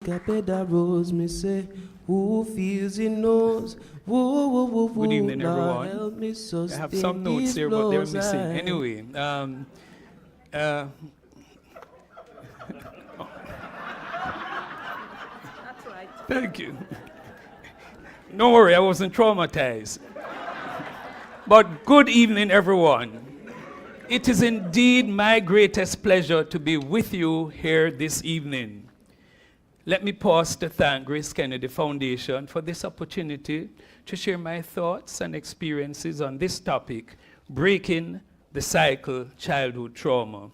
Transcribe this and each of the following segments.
Capeda Rose, me say, who feels he knows? Woo, woo, woo, woo. Good evening, Lord, everyone. help me I have some notes here, but they're missing. Anyway, That's right. thank you. Don't worry, I wasn't traumatized. But good evening, everyone. It is indeed my greatest pleasure to be with you here this evening. Let me pause to thank GraceKennedy Foundation for this opportunity to share my thoughts and experiences on this topic, breaking the cycle childhood trauma.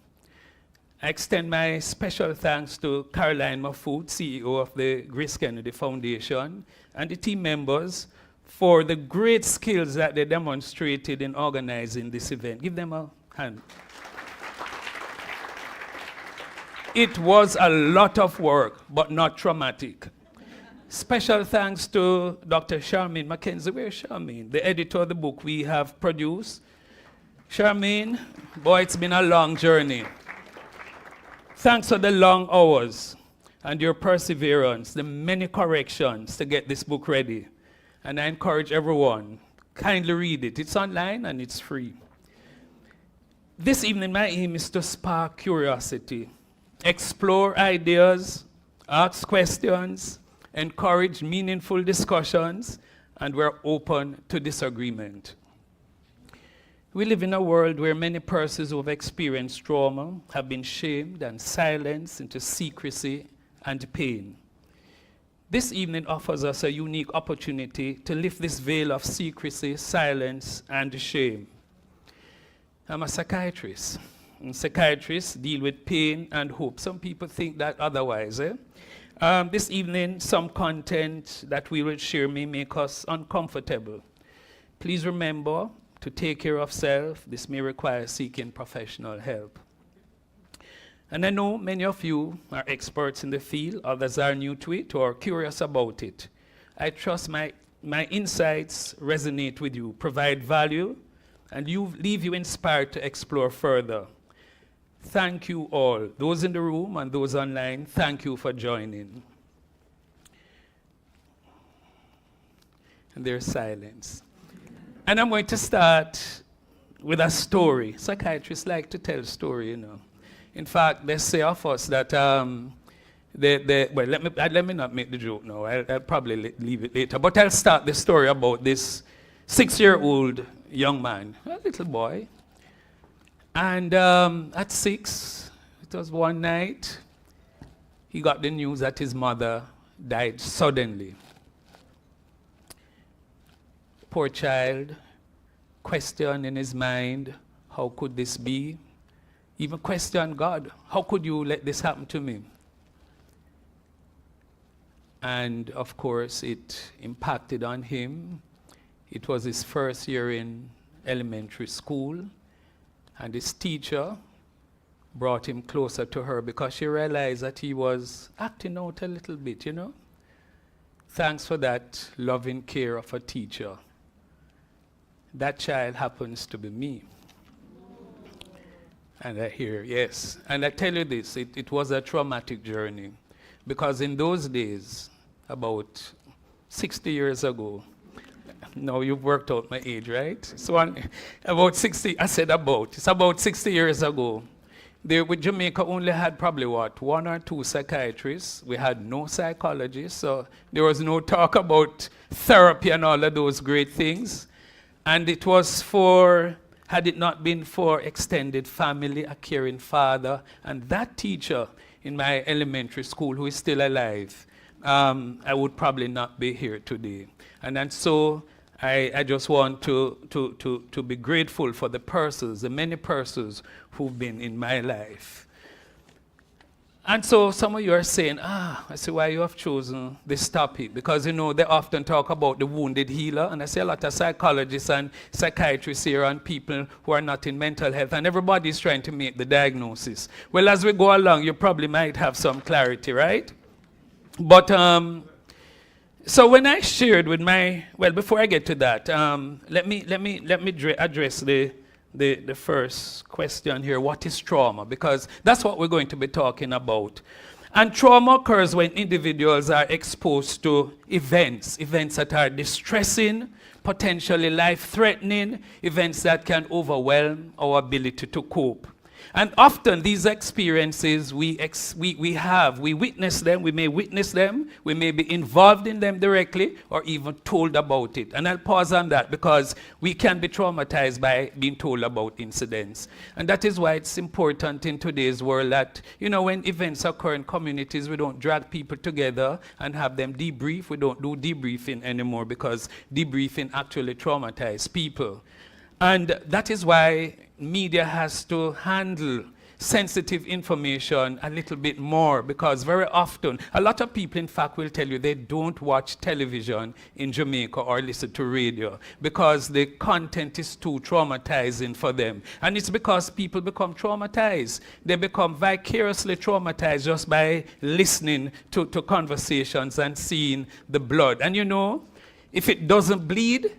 I extend my special thanks to Caroline Mahfoud, CEO of the GraceKennedy Foundation, and the team members for the great skills that they demonstrated in organizing this event. Give them a hand. It was a lot of work, but not traumatic. Special thanks to Dr. Charmaine Mackenzie. Where's Charmaine? The editor of the book we have produced. Charmaine, boy, it's been a long journey. Thanks for the long hours and your perseverance, the many corrections to get this book ready. And I encourage everyone, kindly read it. It's online and it's free. This evening, my aim is to spark curiosity, explore ideas, ask questions, encourage meaningful discussions, and we're open to disagreement. We live in a world where many persons who have experienced trauma have been shamed and silenced into secrecy and pain. This evening offers us a unique opportunity to lift this veil of secrecy, silence, and shame. I'm a psychiatrist. And psychiatrists deal with pain and hope. Some people think that otherwise. This evening, some content that we will share may make us uncomfortable. Please remember to take care of self. This may require seeking professional help. And I know many of you are experts in the field, others are new to it or curious about it. I trust my insights resonate with you, provide value, and leave you inspired to explore further. Thank you all. Those in the room and those online, thank you for joining. And there's silence. And I'm going to start with a story. Psychiatrists like to tell story, you know. In fact, they say of us that, well, let me not make the joke now. I'll probably leave it later. But I'll start the story about this 6-year-old young man, a little boy. And at 6, it was one night, he got the news that his mother died suddenly. Poor child, question in his mind, how could this be? Even question God, how could you let this happen to me? And of course, it impacted on him. It was his first year in elementary school. And his teacher brought him closer to her because she realized that he was acting out a little bit, you know. Thanks for that loving care of a teacher. That child happens to be me. And I hear, yes. And I tell you this, it was a traumatic journey. Because in those days, about 60 years ago, no, you've worked out my age, right? So about 60, I said about, it's about 60 years ago. Jamaica only had probably what, 1 or 2 psychiatrists. We had no psychologists, so there was no talk about therapy and all of those great things. And it was had it not been for extended family, a caring father, and that teacher in my elementary school who is still alive, I would probably not be here today. And so I just want to be grateful for the many persons who've been in my life. And so some of you are saying, I see why you have chosen this topic. Because, you know, they often talk about the wounded healer. And I see a lot of psychologists and psychiatrists here and people who are not in mental health. And everybody's trying to make the diagnosis. Well, as we go along, you probably might have some clarity, right? But so when I shared with before I get to that, let me address the first question here, what is trauma? Because that's what we're going to be talking about. And trauma occurs when individuals are exposed to events that are distressing, potentially life-threatening, events that can overwhelm our ability to cope. And often these experiences we witness them, we may witness them, we may be involved in them directly or even told about it. And I'll pause on that because we can be traumatized by being told about incidents. And that is why it's important in today's world that, when events occur in communities, we don't drag people together and have them debrief. We don't do debriefing anymore because debriefing actually traumatizes people. And that is why media has to handle sensitive information a little bit more, because very often, a lot of people in fact will tell you they don't watch television in Jamaica or listen to radio because the content is too traumatizing for them. And it's because people become traumatized. They become vicariously traumatized just by listening to conversations and seeing the blood. And if it doesn't bleed,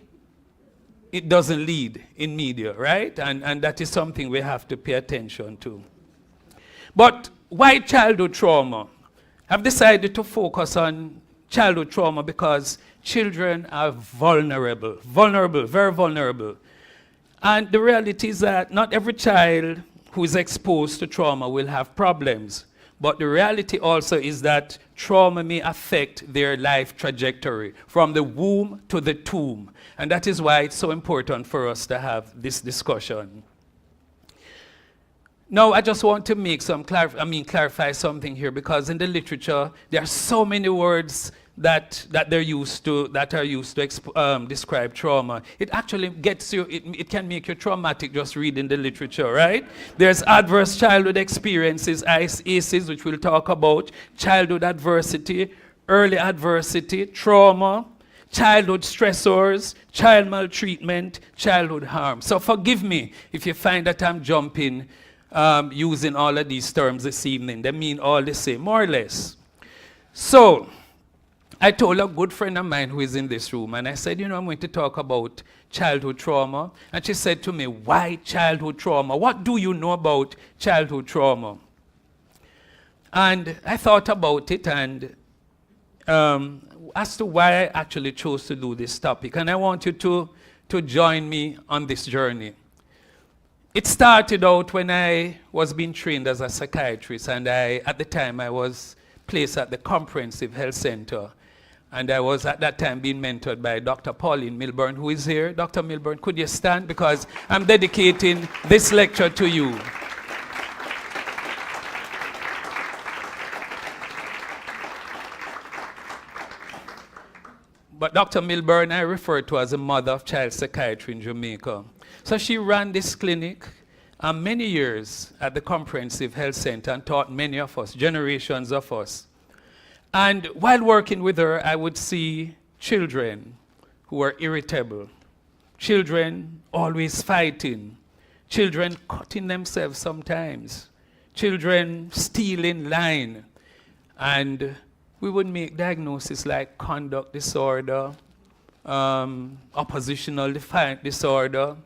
it doesn't lead in media, right? And that is something we have to pay attention to. But why childhood trauma? I've decided to focus on childhood trauma because children are vulnerable, very vulnerable. And the reality is that not every child who is exposed to trauma will have problems. But the reality also is that trauma may affect their life trajectory from the womb to the tomb. And that is why it's so important for us to have this discussion. Now, I just want to make clarify something here, because in the literature, there are so many words that are used to describe trauma. It actually gets you, it can make you traumatic just reading the literature, right? There's adverse childhood experiences, ACEs, which we'll talk about, childhood adversity, early adversity, trauma, childhood stressors, child maltreatment, childhood harm. So forgive me if you find that I'm jumping using all of these terms this evening. They mean all the same, more or less. So, I told a good friend of mine who is in this room, and I said, I'm going to talk about childhood trauma. And she said to me, why childhood trauma? What do you know about childhood trauma? And I thought about it, and as to why I actually chose to do this topic. And I want you to join me on this journey. It started out when I was being trained as a psychiatrist, and at the time I was placed at the Comprehensive Health Center. And I was at that time being mentored by Dr. Pauline Milburn, who is here. Dr. Milburn, could you stand? Because I'm dedicating this lecture to you. But Dr. Milburn, I refer to as a mother of child psychiatry in Jamaica. So she ran this clinic many years at the Comprehensive Health Center and taught many of us, generations of us. And while working with her, I would see children who were irritable, children always fighting, children cutting themselves sometimes, children stealing, lying. And we would make diagnoses like conduct disorder, oppositional defiant disorder,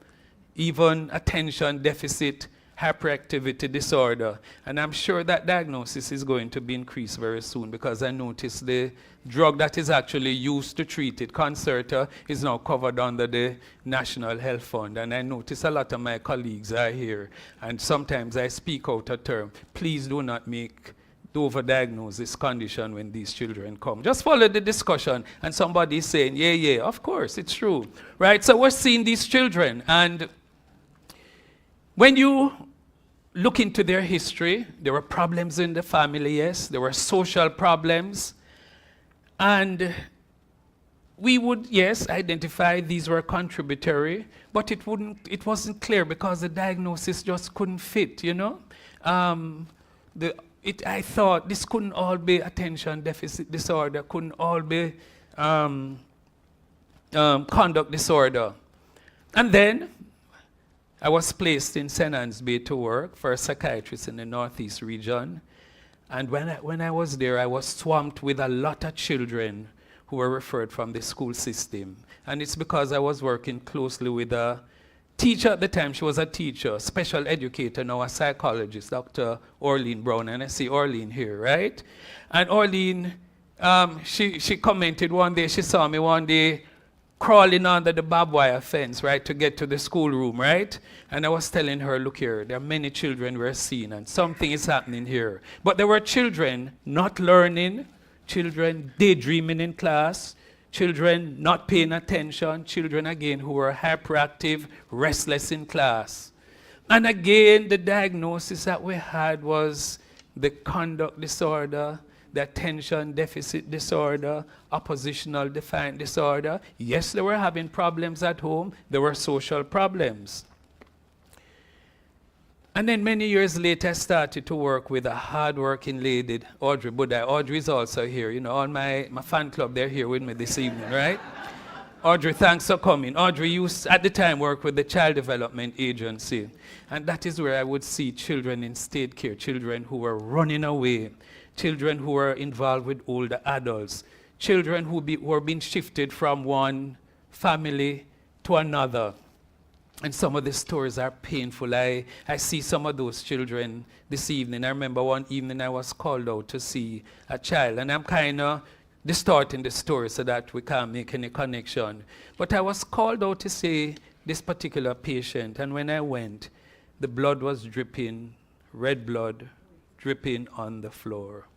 even attention deficit hyperactivity disorder. And I'm sure that diagnosis is going to be increased very soon, because I noticed the drug that is actually used to treat it, Concerta, is now covered under the National Health Fund. And I notice a lot of my colleagues are here, and sometimes I speak out a term. Please do not overdiagnose this condition when these children come. Just follow the discussion, and somebody is saying, yeah, of course, it's true. Right? So we're seeing these children, and when you look into their history, there were problems in the family, yes. There were social problems. And we would, yes, identify these were contributory, but it wasn't clear because the diagnosis just couldn't fit, I thought this couldn't all be attention deficit disorder, couldn't all be conduct disorder. And then I was placed in St. Ann's Bay to work for a psychiatrist in the Northeast region. And when I was there, I was swamped with a lot of children who were referred from the school system. And it's because I was working closely with a teacher at the time. She was a teacher, special educator, now a psychologist, Dr. Orlean Brown. And I see Orlean here, right? And Orlean, she commented one day, she saw me one day crawling under the barbed wire fence, right, to get to the schoolroom, right? And I was telling her, look here, there are many children we're seeing, and something is happening here. But there were children not learning, children daydreaming in class, children not paying attention, children, again, who were hyperactive, restless in class. And again, the diagnosis that we had was the conduct disorder, the attention deficit disorder, oppositional defiant disorder. Yes, they were having problems at home. There were social problems. And then many years later, I started to work with a hard-working lady, Audrey Budai. Audrey is also here. You know, all my fan club, they're here with me this evening, right? Audrey, thanks for coming. Audrey used, at the time, work with the Child Development Agency. And that is where I would see children in state care, children who were running away, children who were involved with older adults, children who were being shifted from one family to another. And some of the stories are painful. I see some of those children this evening. I remember one evening I was called out to see a child, and I'm kind of distorting the story so that we can't make any connection. But I was called out to see this particular patient, and when I went, the blood was dripping, red blood, dripping on the floor.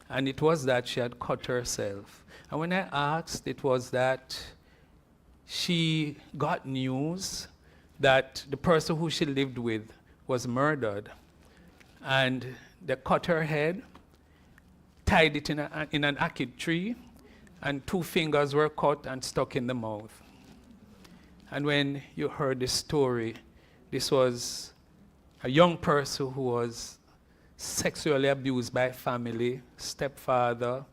And it was that she had cut herself. And when I asked, it was that she got news that the person who she lived with was murdered. And they cut her head, tied it in an ackee tree, and 2 fingers were cut and stuck in the mouth. And when you heard this story, this was a young person who was sexually abused by family, stepfather,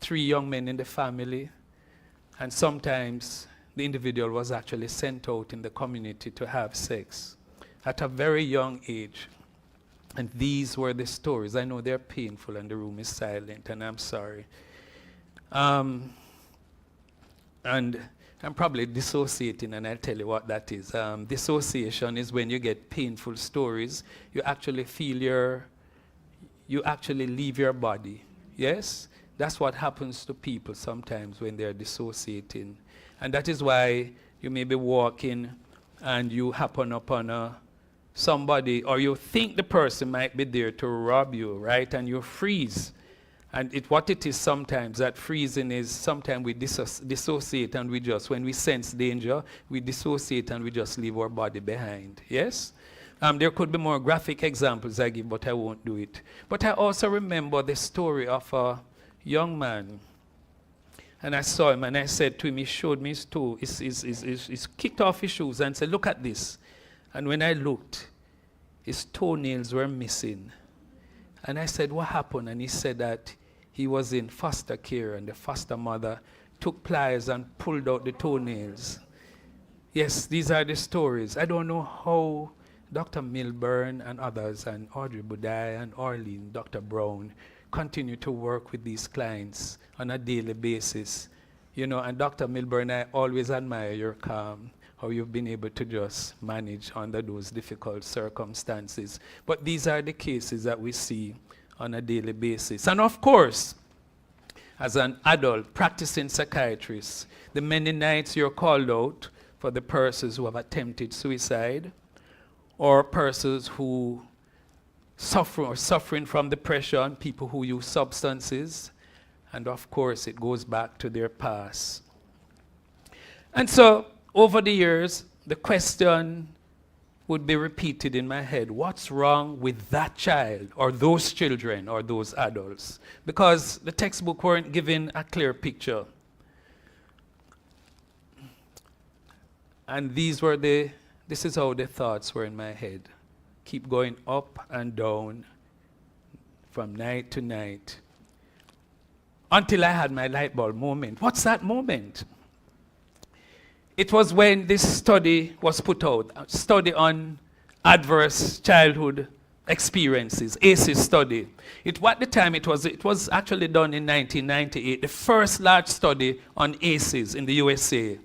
3 young men in the family, and sometimes the individual was actually sent out in the community to have sex at a very young age. And these were the stories. I know they're painful and the room is silent, and I'm sorry. And I'm probably dissociating, and I'll tell you what that is. Dissociation is when you get painful stories, you actually you actually leave your body. Yes? That's what happens to people sometimes when they're dissociating. And that is why you may be walking and you happen upon somebody, or you think the person might be there to rob you, right? And you freeze. And what it is sometimes, that freezing is sometimes we dissociate, and when we sense danger, we dissociate and we just leave our body behind. Yes? There could be more graphic examples I give, but I won't do it. But I also remember the story of a young man. And I saw him, and I said to him, he showed me his toe. He's kicked off his shoes and said, look at this. And when I looked, his toenails were missing. And I said, what happened? And he said that he was in foster care, and the foster mother took pliers and pulled out the toenails. Yes, these are the stories. I don't know how Dr. Milburn and others, and Audrey Budai and Orlean, Dr. Brown, continue to work with these clients on a daily basis. You know, and Dr. Milburn, I always admire your calm, how you've been able to just manage under those difficult circumstances. But these are the cases that we see on a daily basis. And of course, as an adult practicing psychiatrist, the many nights you're called out for the persons who have attempted suicide, or persons who suffering from depression, people who use substances, and of course it goes back to their past. And so over the years, the question would be repeated in my head: what's wrong with that child, or those children, or those adults? Because the textbook weren't giving a clear picture. And this is how the thoughts were in my head. Keep going up and down from night to night until I had my light bulb moment. What's that moment? It was when this study was put out, a study on adverse childhood experiences, ACEs study. At the time it was actually done in 1998, the first large study on ACEs in the USA.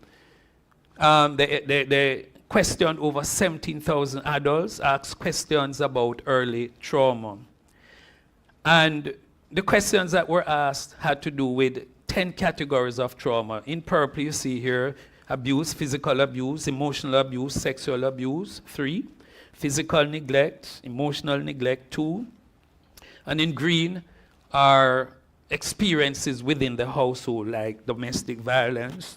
They questioned over 17,000 adults, asked questions about early trauma. And the questions that were asked had to do with 10 categories of trauma. In purple, you see here, abuse, physical abuse, emotional abuse, sexual abuse, 3. Physical neglect, emotional neglect, 2. And in green are experiences within the household, like domestic violence,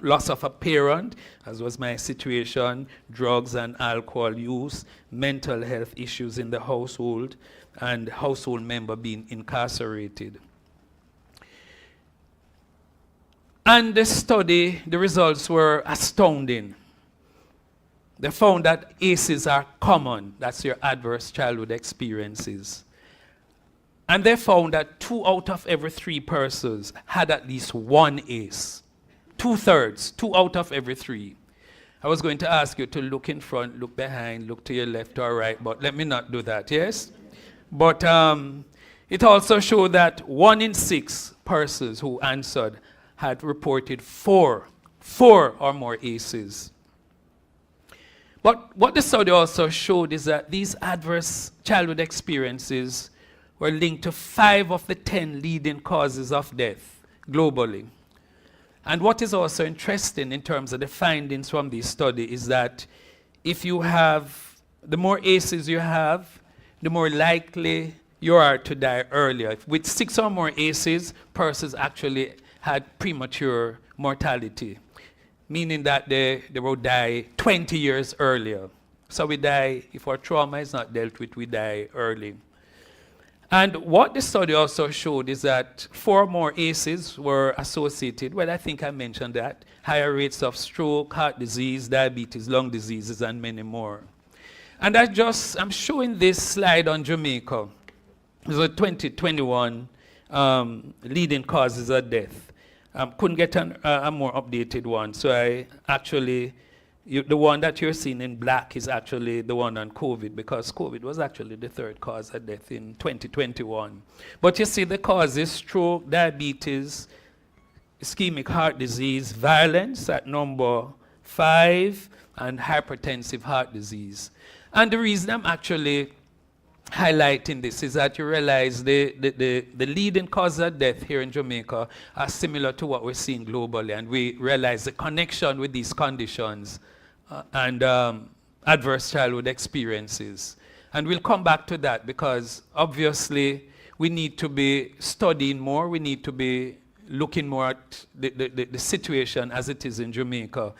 loss of a parent, as was my situation, drugs and alcohol use, mental health issues in the household, and household member being incarcerated. And the study, the results were astounding. They found that ACEs are common. That's your adverse childhood experiences. And they found that 2 out of every 3 persons had at least one ACE. 2/3, 2 out of every 3. I was going to ask you to look in front, look behind, look to your left or right, but let me not do that, yes? But it also showed that 1 in 6 persons who answered had reported 4 or more ACEs. But what the study also showed is that these adverse childhood experiences were linked to 5 of the 10 leading causes of death globally. And what is also interesting in terms of the findings from this study is that if you have, the more ACEs you have, the more likely you are to die earlier. With 6 or more ACEs, persons actually had premature mortality, meaning that they will die 20 years earlier. So we die, if our trauma is not dealt with, we die early. And what the study also showed is that 4 more ACEs were associated, well, I think I mentioned that, higher rates of stroke, heart disease, diabetes, lung diseases, and many more. And I'm showing this slide on Jamaica. It's a 2021 leading causes of death. Couldn't get a more updated one, so I actually, the one that you're seeing in black is actually the one on COVID, because COVID was actually the 3rd cause of death in 2021. But you see the causes: stroke, diabetes, ischemic heart disease, violence at number 5, and hypertensive heart disease. And the reason I'm actually highlighting this is that you realize the leading causes of death here in Jamaica are similar to what we're seeing globally, and we realize the connection with these conditions and adverse childhood experiences. And we'll come back to that, because obviously we need to be studying more, we need to be looking more at the situation as it is in Jamaica,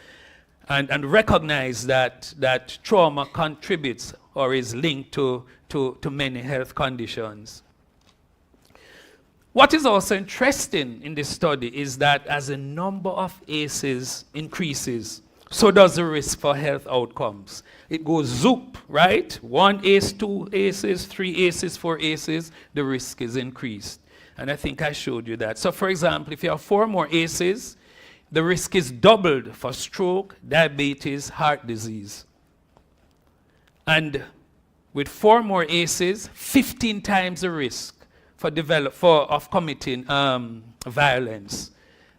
and recognize that trauma contributes or is linked to many health conditions. What is also interesting in this study is that as the number of ACEs increases, so does the risk for health outcomes. It goes zoop, right? 1 ACE, 2 ACEs, 3 ACEs, 4 ACEs, the risk is increased. And I think I showed you that. So for example, if you have 4 more ACEs, the risk is doubled for stroke, diabetes, heart disease. And with 4 more ACEs, 15 times the risk of committing violence.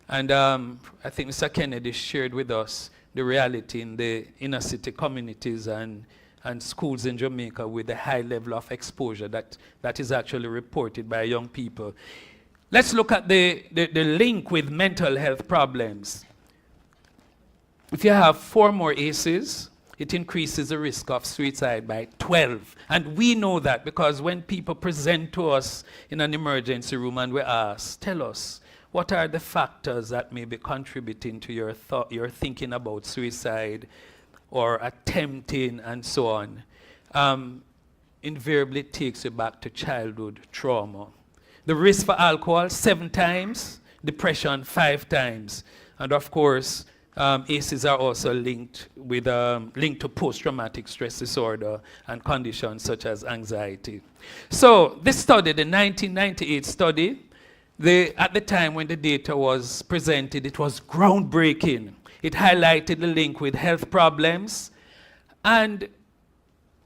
And I think Mr. Kennedy shared with us the reality in the inner city communities and schools in Jamaica with the high level of exposure that is actually reported by young people. Let's look at the link with mental health problems. If you have 4 more ACEs, it increases the risk of suicide by 12. And we know that because when people present to us in an emergency room and we ask, tell us, what are the factors that may be contributing to your thinking about suicide or attempting and so on, invariably takes you back to childhood trauma. The risk for alcohol, 7 times, depression, 5 times. And of course, ACEs are also linked to post-traumatic stress disorder and conditions such as anxiety. So this study, the 1998 study, at the time when the data was presented, it was groundbreaking. It highlighted the link with health problems, and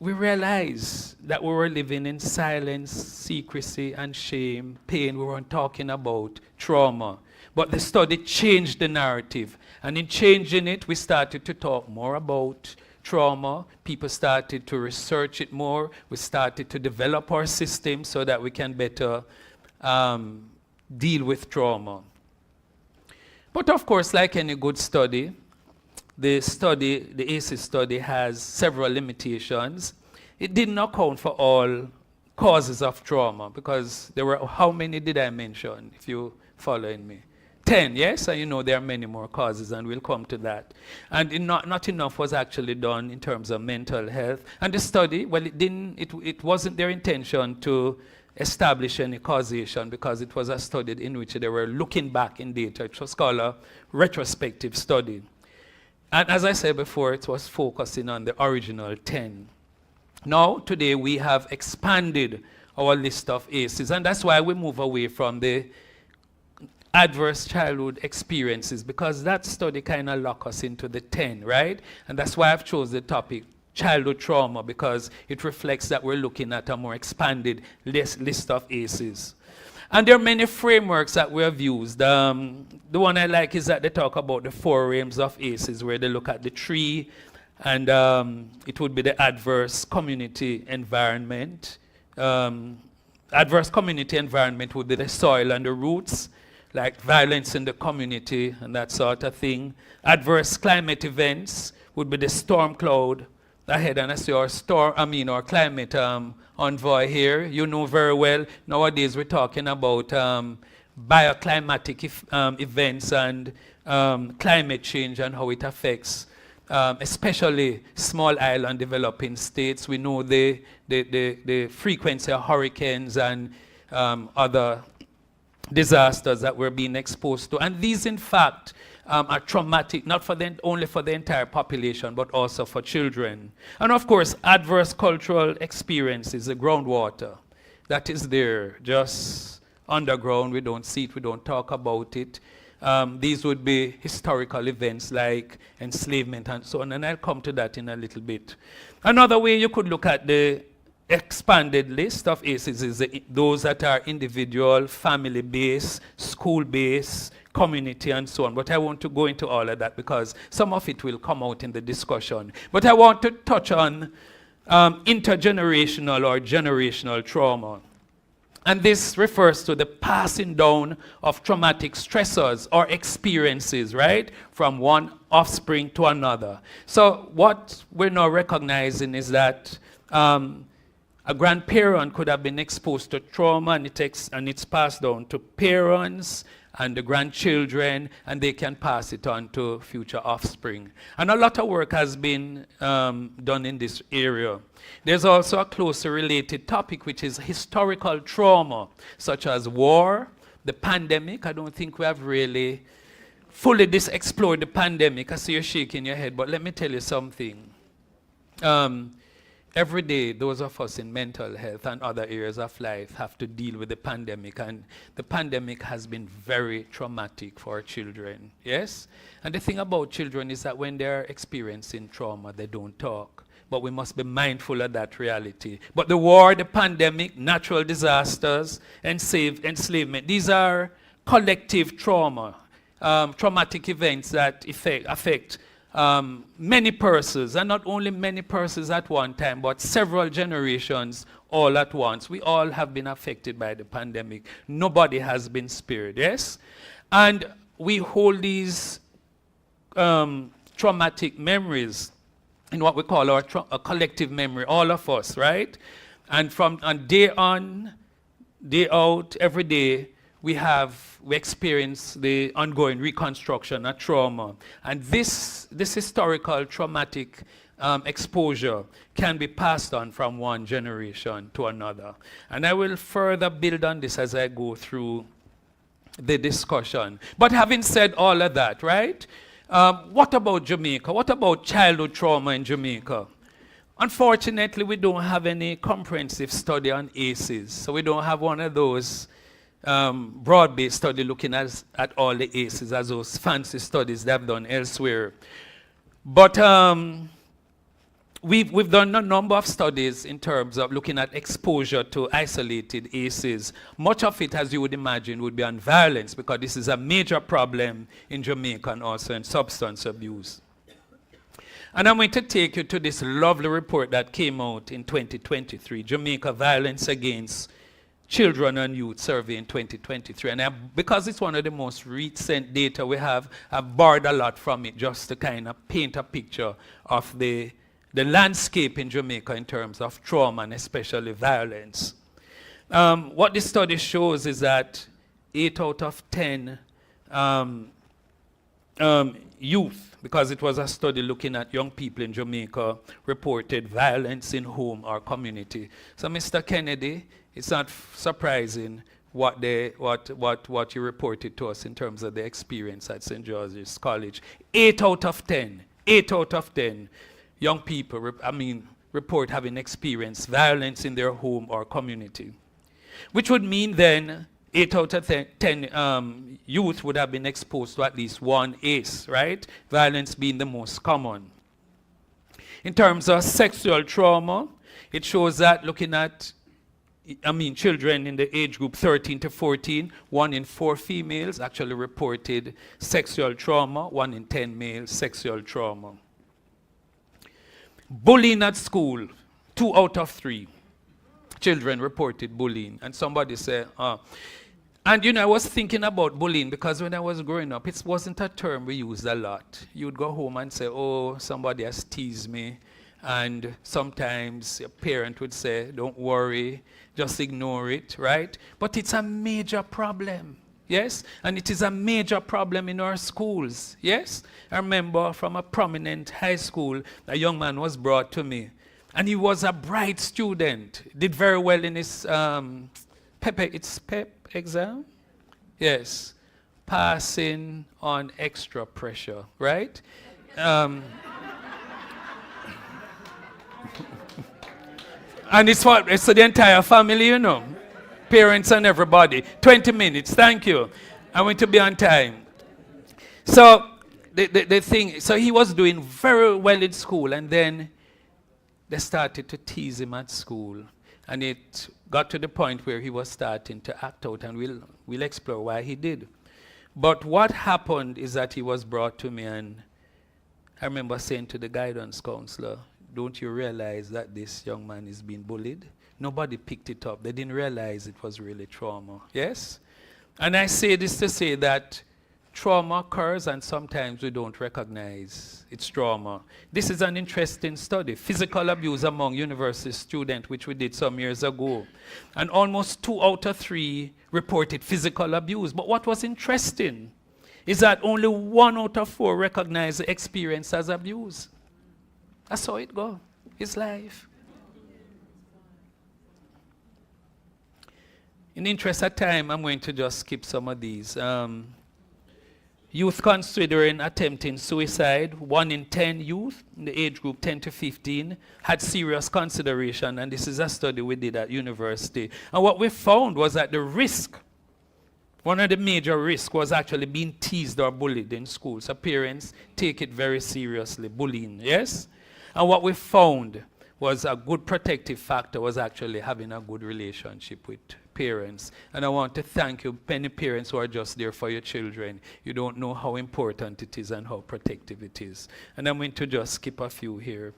we realized that we were living in silence, secrecy, and shame, pain. We weren't talking about trauma. But the study changed the narrative. And in changing it, we started to talk more about trauma. People started to research it more. We started to develop our system so that we can better deal with trauma. But of course, like any good study, the ACEs study has several limitations. It didn't account for all causes of trauma, because there were, how many did I mention, if you following me? 10, yes? And you know there are many more causes, and we'll come to that. And not enough was actually done in terms of mental health. And the study, well, it wasn't their intention to establish any causation, because it was a study in which they were looking back in data. It was called a retrospective study. And as I said before, it was focusing on the original 10. Now, today, we have expanded our list of ACEs, and that's why we move away from the adverse childhood experiences, because that study kind of locked us into the 10, right? And that's why I've chosen the topic, childhood trauma, because it reflects that we're looking at a more expanded list of ACEs. And there are many frameworks that we have used. The one I like is that they talk about the 4 realms of ACEs, where they look at the tree, and it would be the adverse community environment. Adverse community environment would be the soil and the roots, like violence in the community and that sort of thing. Adverse climate events would be the storm cloud ahead, and I see our our climate envoy here. You know very well, nowadays we're talking about bioclimatic events and climate change and how it affects especially small island developing states. We know the frequency of hurricanes and other disasters that we're being exposed to. And these, in fact, are traumatic, not for only for the entire population, but also for children. And of course, adverse cultural experiences, the groundwater, that is there, just underground. We don't see it, we don't talk about it. These would be historical events like enslavement and so on, and I'll come to that in a little bit. Another way you could look at the expanded list of ACEs is those that are individual, family-based, school-based, community, and so on. But I want to go into all of that because some of it will come out in the discussion. But I want to touch on intergenerational or generational trauma. And this refers to the passing down of traumatic stressors or experiences, right, from one offspring to another. So what we're now recognizing is that a grandparent could have been exposed to trauma, and it's passed down to parents and the grandchildren, and they can pass it on to future offspring. And a lot of work has been done in this area. There's also a closely related topic, which is historical trauma, such as war, the pandemic. I don't think we have really fully explored the pandemic. I see you shaking your head, but let me tell you something. Every day, those of us in mental health and other areas of life have to deal with the pandemic, and the pandemic has been very traumatic for children, yes? And the thing about children is that when they're experiencing trauma, they don't talk. But we must be mindful of that reality. But the war, the pandemic, natural disasters, enslavement, these are collective trauma, traumatic events that affect many persons, and not only many persons at one time, but several generations all at once. We all have been affected by the pandemic. Nobody has been spared, yes? And we hold these traumatic memories in what we call our collective memory, all of us, right? And from day on, day out, every day, we experience the ongoing reconstruction of trauma. And this historical traumatic exposure can be passed on from one generation to another. And I will further build on this as I go through the discussion. But having said all of that, right? What about Jamaica? What about childhood trauma in Jamaica? Unfortunately, we don't have any comprehensive study on ACEs. So we don't have one of those broad-based study looking at all the ACEs as those fancy studies they've done elsewhere. But we've done a number of studies in terms of looking at exposure to isolated ACEs. Much of it, as you would imagine, would be on violence, because this is a major problem in Jamaica and also in substance abuse. And I'm going to take you to this lovely report that came out in 2023, Jamaica Violence Against Children and Youth Survey in 2023. And because it's one of the most recent data we have, I've borrowed a lot from it just to kind of paint a picture of the landscape in Jamaica in terms of trauma and especially violence. What this study shows is that 8 out of 10 youth, because it was a study looking at young people in Jamaica, reported violence in home or community. So Mr. Kennedy, it's not surprising what you reported to us in terms of the experience at St. George's College. 8 out of 10 young people, report having experienced violence in their home or community. Which would mean then 8 out of 10 youth would have been exposed to at least one ACE, right? Violence being the most common. In terms of sexual trauma, it shows that looking at children in the age group 13 to 14, 1 in 4 females actually reported sexual trauma, 1 in 10 males sexual trauma. Bullying at school, 2 out of 3 children reported bullying. And somebody said, and I was thinking about bullying because when I was growing up, it wasn't a term we used a lot. You'd go home and say, oh, somebody has teased me. And sometimes a parent would say, don't worry, just ignore it, right? But it's a major problem, yes? And it is a major problem in our schools, yes? I remember from a prominent high school, a young man was brought to me. And he was a bright student, did very well in his PEP exam? Yes, passing on extra pressure, right? And it's for the entire family, parents and everybody. 20 minutes, thank you. I want to be on time. So the thing, so he was doing very well in school, and then they started to tease him at school. And it got to the point where he was starting to act out, and we'll explore why he did. But what happened is that he was brought to me, and I remember saying to the guidance counselor, don't you realize that this young man is being bullied? Nobody picked it up. They didn't realize it was really trauma. Yes? And I say this to say that trauma occurs and sometimes we don't recognize it's trauma. This is an interesting study, physical abuse among university students, which we did some years ago. And almost 2 out of 3 reported physical abuse. But what was interesting is that only 1 out of 4 recognized the experience as abuse. That's how it goes. It's life. In the interest of time, I'm going to just skip some of these. Youth considering attempting suicide, 1 in 10 youth in the age group 10 to 15 had serious consideration, and this is a study we did at university. And what we found was that the risk, one of the major risks, was actually being teased or bullied in school. So parents take it very seriously, bullying, yes? And what we found was a good protective factor was actually having a good relationship with parents. And I want to thank you, many parents who are just there for your children. You don't know how important it is and how protective it is. And I'm going to just skip a few here.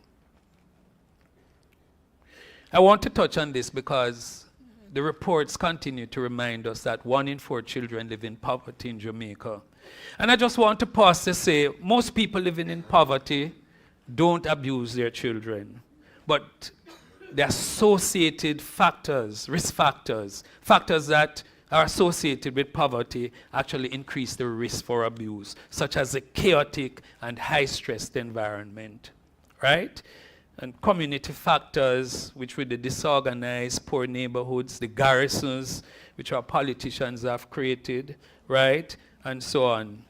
I want to touch on this because the reports continue to remind us that 1 in 4 children live in poverty in Jamaica. And I just want to pause to say, most people living in poverty don't abuse their children. But the associated factors, risk factors, factors that are associated with poverty actually increase the risk for abuse, such as a chaotic and high-stressed environment, right? And community factors, which with the disorganized, poor neighborhoods, the garrisons, which our politicians have created, right? And so on.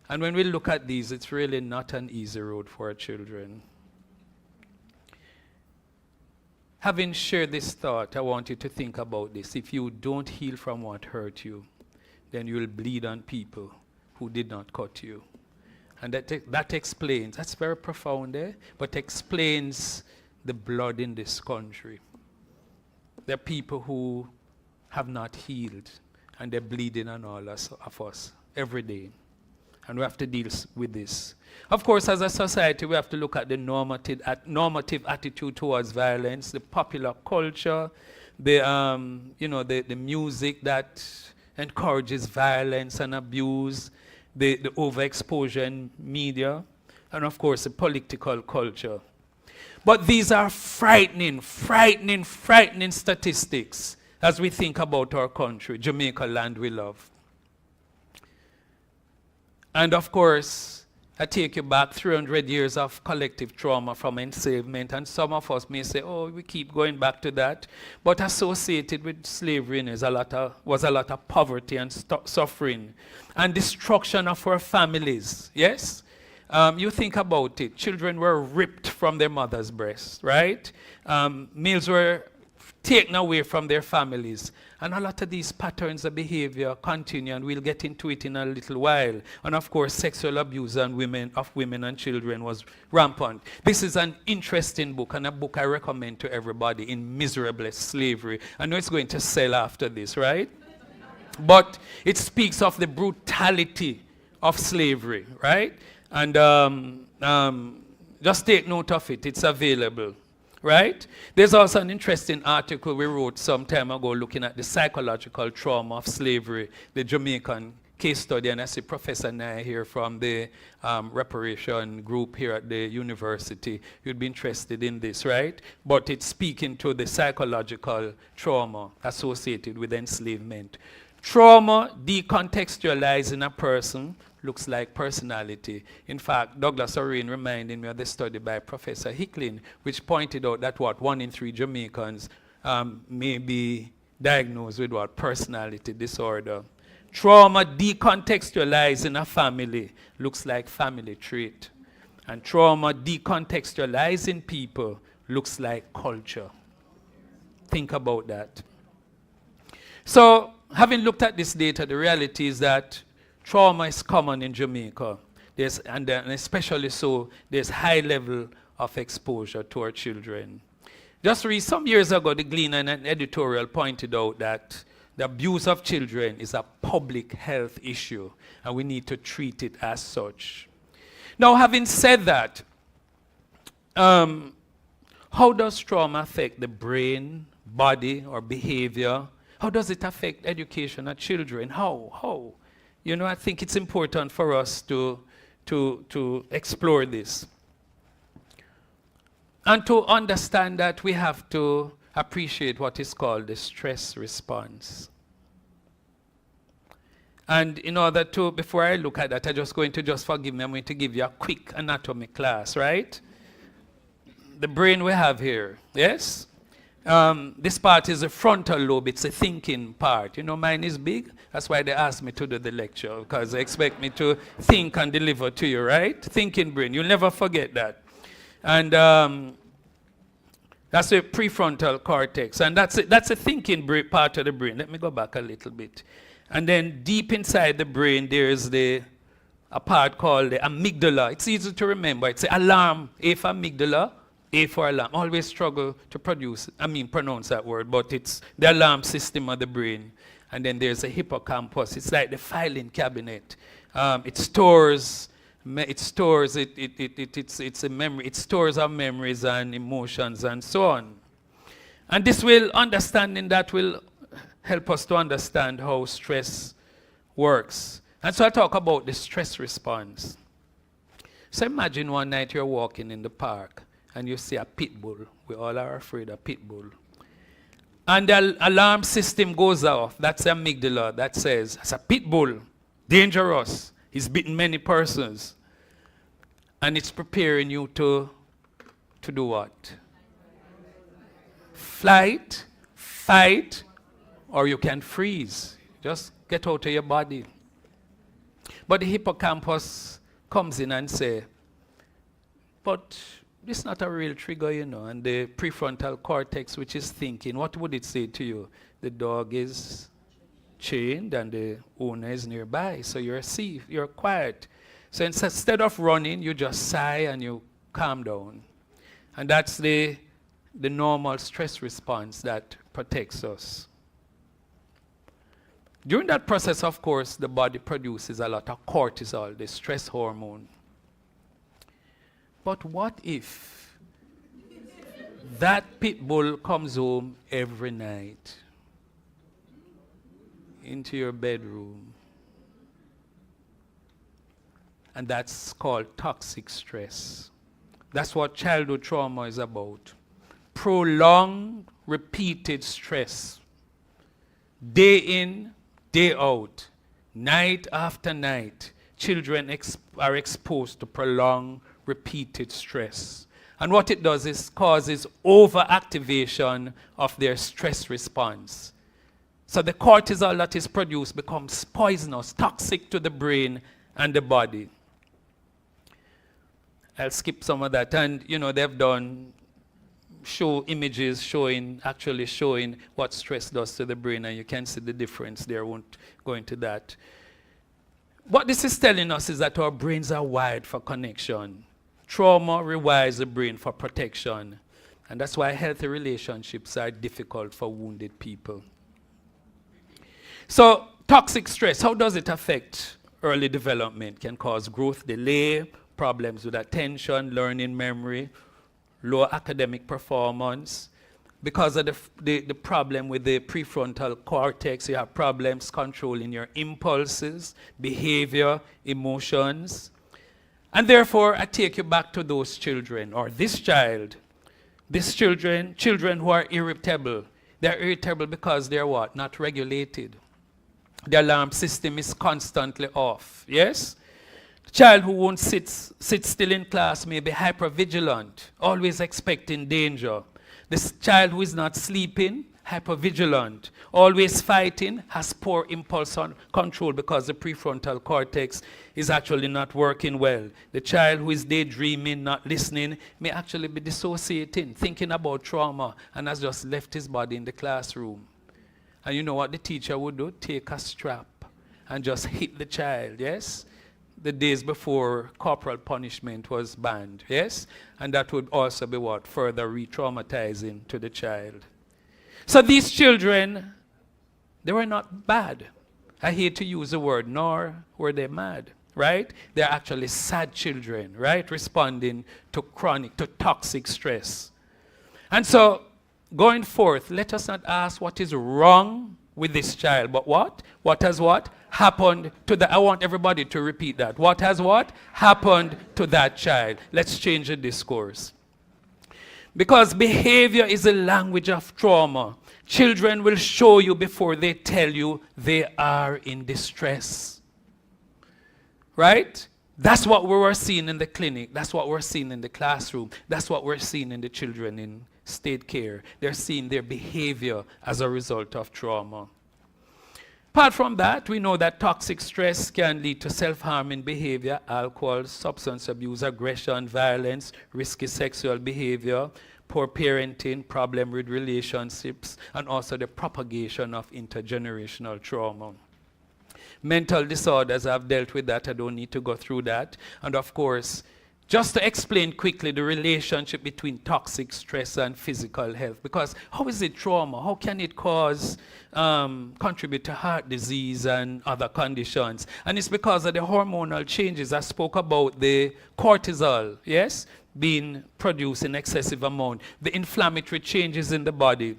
And when we look at these, it's really not an easy road for our children. Having shared this thought, I want you to think about this. If you don't heal from what hurt you, then you will bleed on people who did not cut you. And that explains, that's very profound there, but explains the blood in this country. There are people who have not healed, and they're bleeding on all of us every day. And we have to deal with this. Of course, as a society, we have to look at the normative attitude towards violence, the popular culture, the music that encourages violence and abuse, the overexposure in media, and of course the political culture. But these are frightening statistics as we think about our country, Jamaica, land we love. And of course, I take you back 300 years of collective trauma from enslavement, and some of us may say, oh, we keep going back to that. But associated with slavery was a lot of poverty and suffering and destruction of our families, yes? You think about it. Children were ripped from their mother's breast, right? Males were taken away from their families. And a lot of these patterns of behavior continue, and we'll get into it in a little while. And of course, sexual abuse of women and children was rampant. This is an interesting book, and a book I recommend to everybody, In Miserable Slavery. I know it's going to sell after this, right? But it speaks of the brutality of slavery, right? And just take note of it. It's available. Right? There's also an interesting article we wrote some time ago looking at the psychological trauma of slavery, the Jamaican case study, and I see Professor Nye here from the reparation group here at the university. You'd be interested in this, right? But it's speaking to the psychological trauma associated with enslavement. Trauma decontextualizing a person looks like personality. In fact, Douglas O'Rain reminded me of the study by Professor Hicklin, which pointed out that 1 in 3 Jamaicans may be diagnosed with personality disorder. Trauma decontextualizing a family looks like family trait. And trauma decontextualizing people looks like culture. Think about that. So, having looked at this data, the reality is that trauma is common in Jamaica. And especially so, there's high level of exposure to our children. Just some years ago, the Gleaner in an editorial pointed out that the abuse of children is a public health issue, and we need to treat it as such. Now, having said that, how does trauma affect the brain, body, or behavior? How does it affect education of children? How? You know, I think it's important for us to explore this. And to understand that we have to appreciate what is called the stress response. And in order to, before I look at that, I'm just going to forgive me, I'm going to give you a quick anatomy class, right? The brain we have here, yes? This part is the frontal lobe, it's a thinking part. You know, mine is big. That's why they asked me to do the lecture, because they expect me to think and deliver to you, right? Thinking brain, you'll never forget that. And that's the prefrontal cortex, and that's a thinking part of the brain. Let me go back a little bit. And then deep inside the brain, there's a part called the amygdala. It's easy to remember. It's the alarm, A for amygdala, A for alarm. Always struggle to pronounce that word, but it's the alarm system of the brain. And then there's a hippocampus. It's like the filing cabinet. It stores it's a memory. It stores our memories and emotions and so on. And understanding that will help us to understand how stress works. And so I talk about the stress response. So imagine one night you're walking in the park and you see a pit bull. We all are afraid of pit bull. And the alarm system goes off. That's the amygdala that says, it's a pit bull, dangerous. He's bitten many persons. And it's preparing you to do what? Flight, fight, or you can freeze. Just get out of your body. But the hippocampus comes in and say, but this is not a real trigger, you know. And the prefrontal cortex, which is thinking, what would it say to you? The dog is chained and the owner is nearby, so you're safe, you're quiet. So instead of running, you just sigh and you calm down. And that's the normal stress response that protects us. During that process, of course, the body produces a lot of cortisol, the stress hormone. But what if that pit bull comes home every night into your bedroom? And that's called toxic stress. That's what childhood trauma is about. Prolonged, repeated stress. Day in, day out, night after night, children are exposed to prolonged, repeated stress. And what it does is causes overactivation of their stress response. So the cortisol that is produced becomes poisonous, toxic to the brain and the body. I'll skip some of that. And, they've done images actually showing what stress does to the brain, and you can see the difference there. I won't go into that. What this is telling us is that our brains are wired for connection. Trauma rewires the brain for protection. And that's why healthy relationships are difficult for wounded people. So, toxic stress, how does it affect early development? Can cause growth delay, problems with attention, learning, memory, low academic performance. Because of the problem with the prefrontal cortex, you have problems controlling your impulses, behavior, emotions. And therefore, I take you back to those children, or this child. These children who are irritable. They're irritable because they're what? Not regulated. The alarm system is constantly off, yes? The child who won't sit still in class may be hypervigilant, always expecting danger. This child who is not sleeping, hypervigilant, always fighting, has poor impulse control because the prefrontal cortex is actually not working well. The child who is daydreaming, not listening, may actually be dissociating, thinking about trauma, and has just left his body in the classroom. And you know what the teacher would do? Take a strap and just hit the child, yes? The days before corporal punishment was banned, yes? And that would also be what? Further re-traumatizing to the child. So these children, they were not bad. I hate to use the word, nor were they mad, right? They're actually sad children, right? Responding to toxic stress. And so, going forth, let us not ask what is wrong with this child, but what? What has what? Happened to that. I want everybody to repeat that. What has what? Happened to that child. Let's change the discourse. Because behavior is a language of trauma. Children will show you before they tell you they are in distress. Right? That's what we were seeing in the clinic. That's what we're seeing in the classroom. That's what we're seeing in the children in state care. They're seeing their behavior as a result of trauma. Apart from that, we know that toxic stress can lead to self-harming behavior, alcohol, substance abuse, aggression, violence, risky sexual behavior, poor parenting, problem with relationships, and also the propagation of intergenerational trauma. Mental disorders, I've dealt with that. I don't need to go through that. And of course, just to explain quickly the relationship between toxic stress and physical health. Because how is it trauma? How can it contribute to heart disease and other conditions? And it's because of the hormonal changes. I spoke about the cortisol, yes, being produced in excessive amount. The inflammatory changes in the body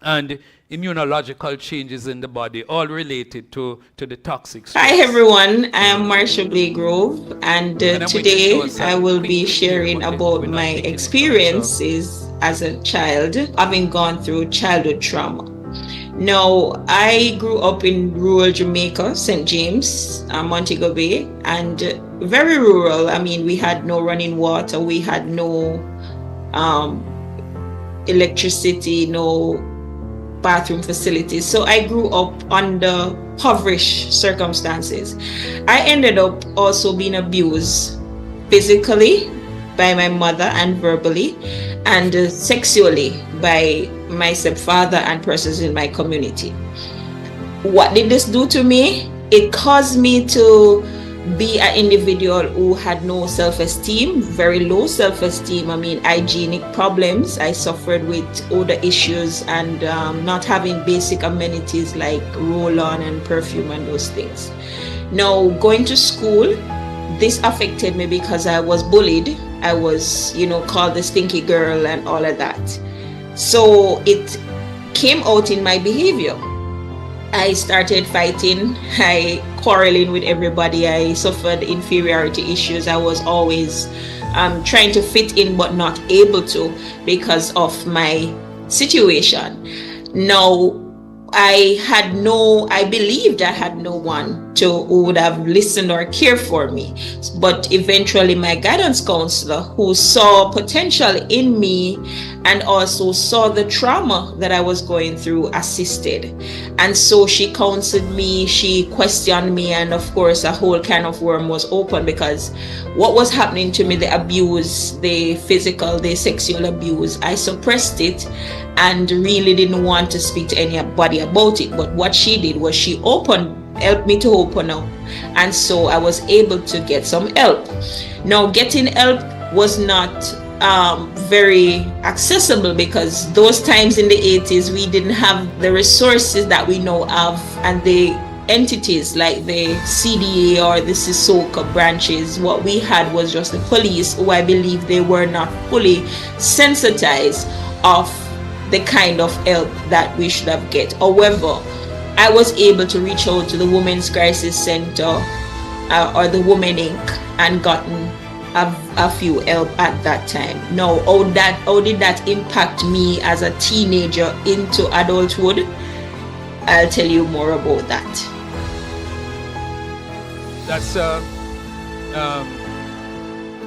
and immunological changes in the body, all related to the toxic stress. Hi everyone, I am Marsha Grove, and today I will be sharing about my experiences as a child, having gone through childhood trauma. Now, I grew up in rural Jamaica, St. James, Montego Bay, and very rural. I mean, we had no running water, we had no electricity, no bathroom facilities. So I grew up under impoverished circumstances. I ended up also being abused physically by my mother and verbally, and sexually by my stepfather and persons in my community. What did this do to me? It caused me to be an individual who had no self-esteem, very low self-esteem. I mean, hygienic problems. I suffered with odor issues and not having basic amenities like roll-on and perfume and those things. Now, going to school, this affected me because I was bullied. I was, called the stinky girl and all of that. So it came out in my behavior. I started fighting, quarreling with everybody. I suffered inferiority issues. I was always trying to fit in but not able to because of my situation. Now, I believed I had no one who would have listened or cared for me. But eventually my guidance counselor, who saw potential in me and also saw the trauma that I was going through, assisted. And so she counseled me, she questioned me, and of course a whole can of worm was open because what was happening to me, the abuse, the physical, the sexual abuse, I suppressed it and really didn't want to speak to anybody about it. But what she did was she helped me to open up, and so I was able to get some help. Now, getting help was not very accessible because those times in the 80s we didn't have the resources that we now have, and the entities like the CDA or the SISOCA branches. What we had was just the police, who I believe they were not fully sensitized of the kind of help that we should have get. However, I was able to reach out to the Women's Crisis Center or the Women Inc. and gotten a few help at that time. Now, how did that impact me as a teenager into adulthood? I'll tell you more about that. That's a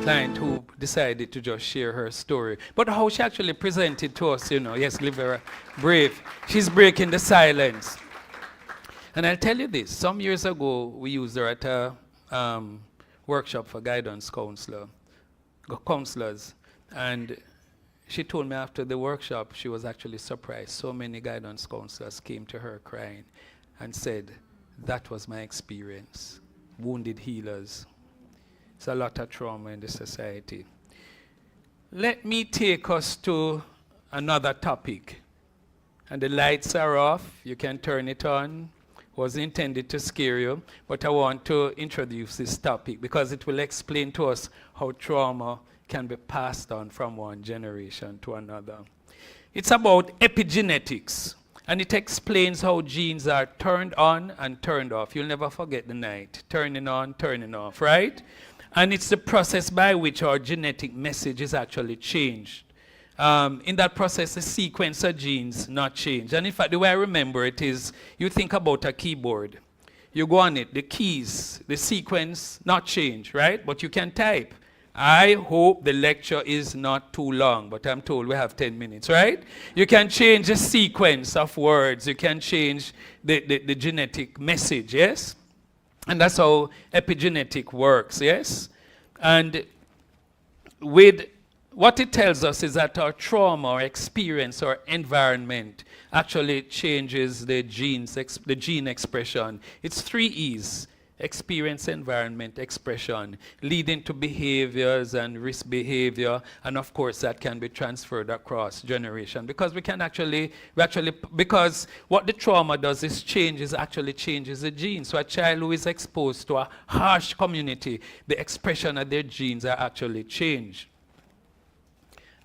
client who decided to just share her story. But how she actually presented to us, yes, Livera, brave. She's breaking the silence. And I'll tell you this, some years ago, we used her at a workshop for guidance counselors. And she told me after the workshop, she was actually surprised. So many guidance counselors came to her crying and said, that was my experience. Wounded healers. It's a lot of trauma in the society. Let me take us to another topic. And the lights are off. You can turn it on. Was intended to scare you, but I want to introduce this topic because it will explain to us how trauma can be passed on from one generation to another. It's about epigenetics, and it explains how genes are turned on and turned off. You'll never forget the night. Turning on, turning off, right? And it's the process by which our genetic message is actually changed. In that process, the sequence of genes not change. And in fact, the way I remember it is, you think about a keyboard. You go on it, the keys, the sequence not change, right? But you can type. I hope the lecture is not too long, but I'm told we have 10 minutes, right? You can change the sequence of words. You can change the genetic message, yes? And that's how epigenetic works, yes? And with what it tells us is that our trauma or experience or environment actually changes the gene expression. It's 3 E's: experience, environment, expression, leading to behaviors and risk behavior, and of course that can be transferred across generation because because what the trauma does is changes the genes. So a child who is exposed to a harsh community, the expression of their genes are actually changed.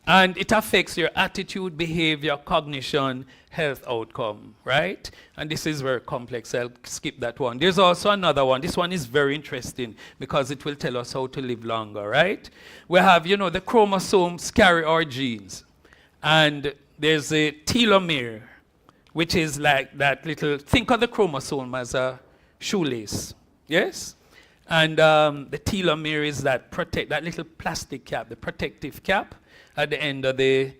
And it affects your attitude, behavior, cognition, health outcome, right? And this is very complex. I'll skip that one. There's also another one. This one is very interesting because it will tell us how to live longer, right? We have, the chromosomes carry our genes. And there's a telomere, which is like that little, think of the chromosome as a shoelace, yes? And the telomere is that little plastic cap, the protective cap at the end of the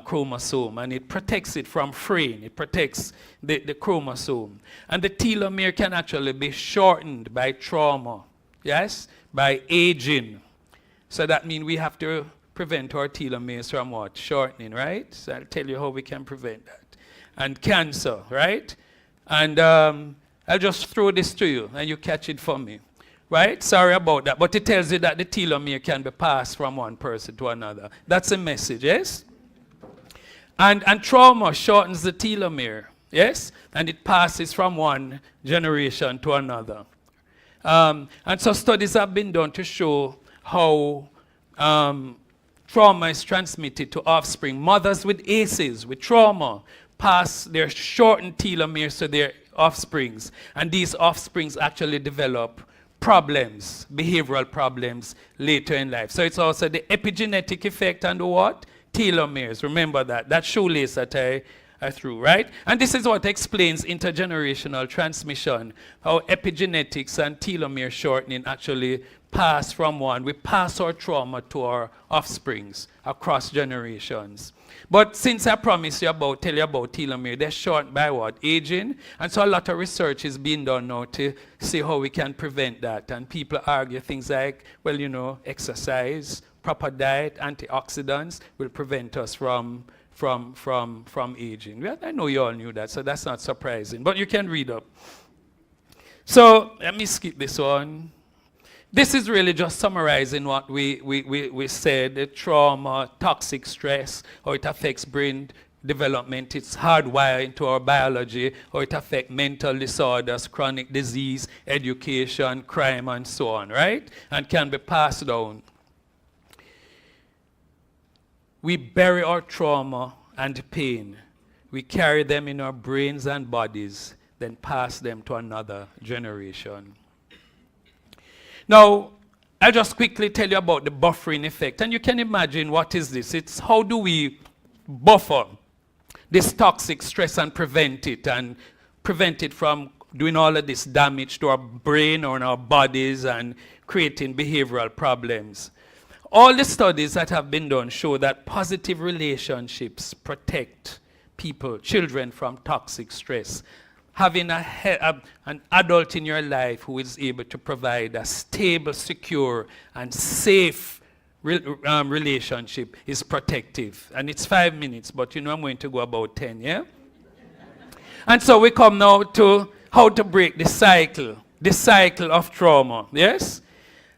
chromosome, and it protects it from fraying. It protects the chromosome. And the telomere can actually be shortened by trauma, yes, by aging. So that means we have to prevent our telomeres from what? Shortening, right? So I'll tell you how we can prevent that. And cancer, right? And I'll just throw this to you, and you catch it for me. right? Sorry about that. But it tells you that the telomere can be passed from one person to another. That's a message, yes? And trauma shortens the telomere, yes? And it passes from one generation to another. And so studies have been done to show how trauma is transmitted to offspring. Mothers with ACEs, with trauma, pass their shortened telomeres to their offsprings. And these offsprings actually develop problems, behavioral problems later in life. So it's also the epigenetic effect and the what? Telomeres. Remember that shoelace that I threw, right? And this is what explains intergenerational transmission, how epigenetics and telomere shortening actually pass from one. We pass our trauma to our offsprings across generations. But since I promised you tell you about telomere, they're shortened by what? Aging. And so a lot of research is being done now to see how we can prevent that. And people argue things like, well, you know, exercise, proper diet, antioxidants will prevent us from aging. Well, I know you all knew that, so that's not surprising. But you can read up. So let me skip this one. This is really just summarizing what we said, the trauma, toxic stress, how it affects brain development. It's hardwired into our biology, how it affects mental disorders, chronic disease, education, crime, and so on, right? And can be passed down. We bury our trauma and pain. We carry them in our brains and bodies, then pass them to another generation. Now, I'll just quickly tell you about the buffering effect. And you can imagine what is this. It's how do we buffer this toxic stress and prevent it from doing all of this damage to our brain or in our bodies and creating behavioral problems. All the studies that have been done show that positive relationships protect children from toxic stress. Having an adult in your life who is able to provide a stable, secure, and safe relationship is protective. And it's 5 minutes, but you know I'm going to go about 10, yeah? And so we come now to how to break the cycle of trauma, yes?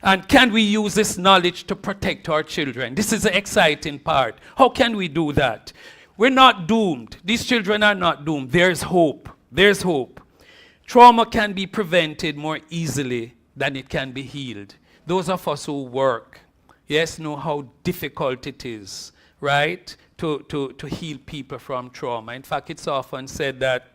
And can we use this knowledge to protect our children? This is the exciting part. How can we do that? We're not doomed. These children are not doomed. There's hope. There's hope. Trauma can be prevented more easily than it can be healed. Those of us who work, yes, know how difficult it is, right, to heal people from trauma. In fact, it's often said that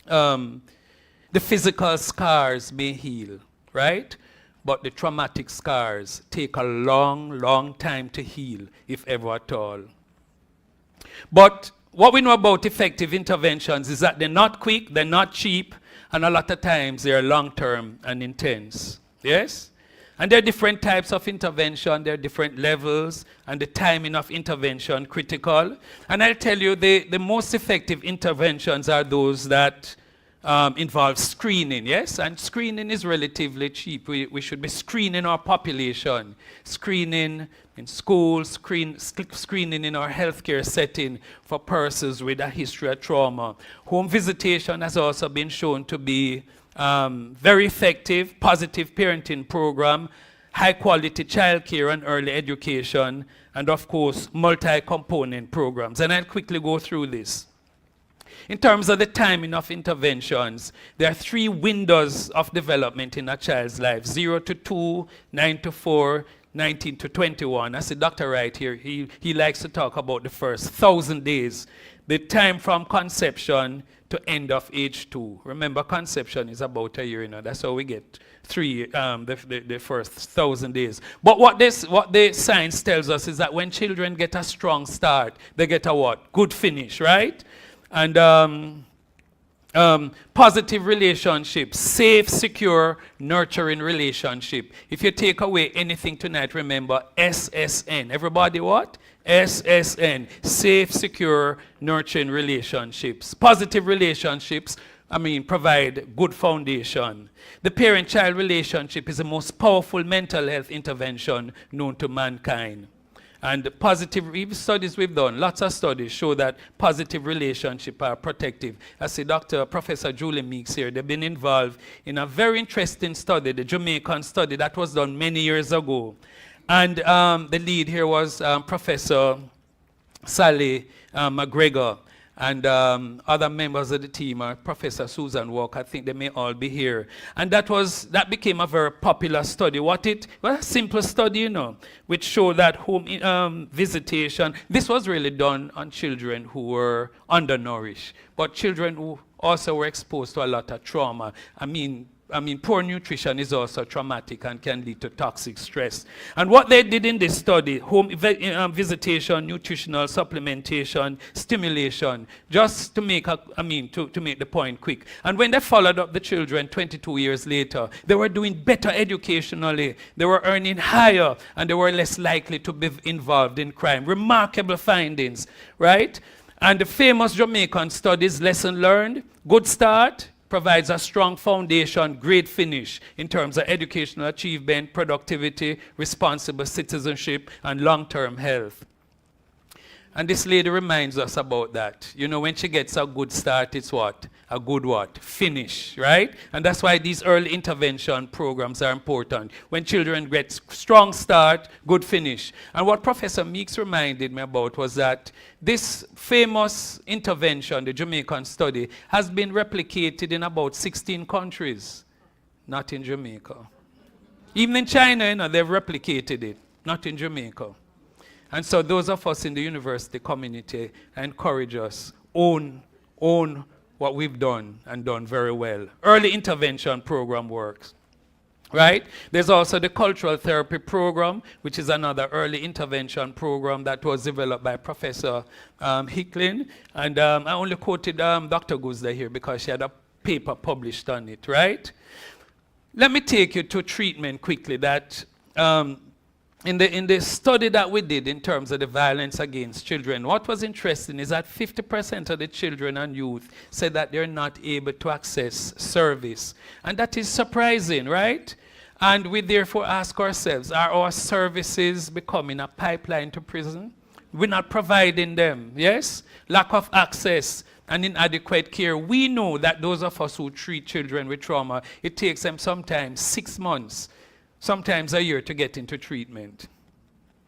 the physical scars may heal, right? But the traumatic scars take a long, long time to heal, if ever at all. But what we know about effective interventions is that they're not quick, they're not cheap, and a lot of times they're long-term and intense. Yes? And there are different types of intervention, there are different levels, and the timing of intervention critical. And I'll tell you, the most effective interventions are those that involve screening, yes? And screening is relatively cheap. We should be screening our population, screening in schools, screening in our healthcare setting for persons with a history of trauma. Home visitation has also been shown to be very effective, positive parenting program, high quality childcare and early education, and of course, multi-component programs. And I'll quickly go through this. In terms of the timing of interventions, there are 3 windows of development in a child's life: 0 to 2, 9 to 4, 19 to 21. That's the doctor right here. He likes to talk about the first 1,000 days, the time from conception to end of age 2. Remember, conception is about a year, you know. That's how we get the first 1,000 days. But what the science tells us is that when children get a strong start, they get a what? Good finish, right? And positive relationships, safe, secure, nurturing relationship. If you take away anything tonight, remember SSN. Everybody what? SSN. Safe, secure, nurturing relationships. Positive relationships, provide good foundation. The parent-child relationship is the most powerful mental health intervention known to mankind. And the positive, even studies we've done, lots of studies show that positive relationships are protective. I see Professor Julie Meeks here. They've been involved in a very interesting study, the Jamaican study that was done many years ago. And the lead here was Professor Sally McGregor. And other members of the team are Professor Susan Walker. I think they may all be here. And that became a very popular study. Well, a simple study, you know, which showed that home visitation, this was really done on children who were undernourished, but children who also were exposed to a lot of trauma. I mean, poor nutrition is also traumatic and can lead to toxic stress. And what they did in this study, home visitation, nutritional supplementation, stimulation, just to make to make the point quick. And when they followed up the children 22 years later, they were doing better educationally, they were earning higher, and they were less likely to be involved in crime. Remarkable findings, right? And the famous Jamaican studies, lesson learned, good start, provides a strong foundation, great finish in terms of educational achievement, productivity, responsible citizenship, and long-term health. And this lady reminds us about that. You know, when she gets a good start, it's what? A good what? Finish, right? And that's why these early intervention programs are important. When children get strong start, good finish. And what Professor Meeks reminded me about was that this famous intervention, the Jamaican study, has been replicated in about 16 countries, not in Jamaica. Even in China, you know, they've replicated it, not in Jamaica. And so those of us in the university community encourage us, own what we've done and done very well. Early intervention program works, right? There's also the cultural therapy program, which is another early intervention program that was developed by Professor Hicklin. And I only quoted Dr. Guzda here because she had a paper published on it, right? Let me take you to treatment quickly. That in the study that we did in terms of the violence against children, what was interesting is that 50% of the children and youth said that they're not able to access service. And that is surprising, right? And we therefore ask ourselves, are our services becoming a pipeline to prison? We're not providing them, yes? Lack of access and inadequate care. We know that those of us who treat children with trauma, it takes them sometimes 6 months, sometimes a year to get into treatment.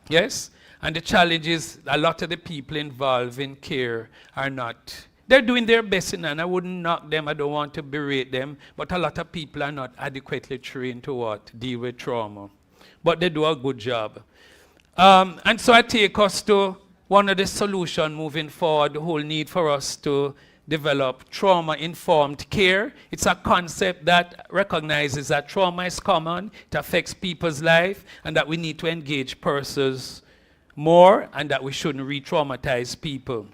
Yes? And the challenge is a lot of the people involved in care are not, they're doing their best, and I wouldn't knock them, I don't want to berate them, but a lot of people are not adequately trained to what? Deal with trauma. But they do a good job. And so I take us to one of the solutions moving forward, the whole need for us to develop trauma-informed care. It's a concept that recognizes that trauma is common, it affects people's life, and that we need to engage persons more, and that we shouldn't re-traumatize people.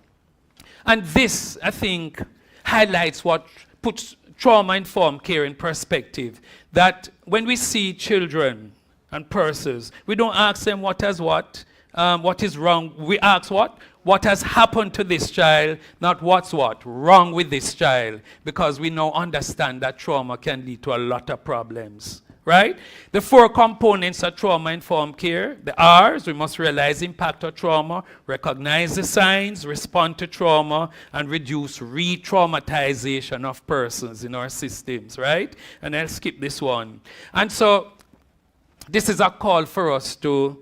And this, I think, highlights what puts trauma-informed care in perspective. That when we see children and persons, we don't ask them what is wrong. We ask what has happened to this child, not what's wrong with this child, because we now understand that trauma can lead to a lot of problems, right? The 4 components of trauma-informed care, the R's, we must realize impact of trauma, recognize the signs, respond to trauma, and reduce re-traumatization of persons in our systems, right? And I'll skip this one. And so this is a call for us to,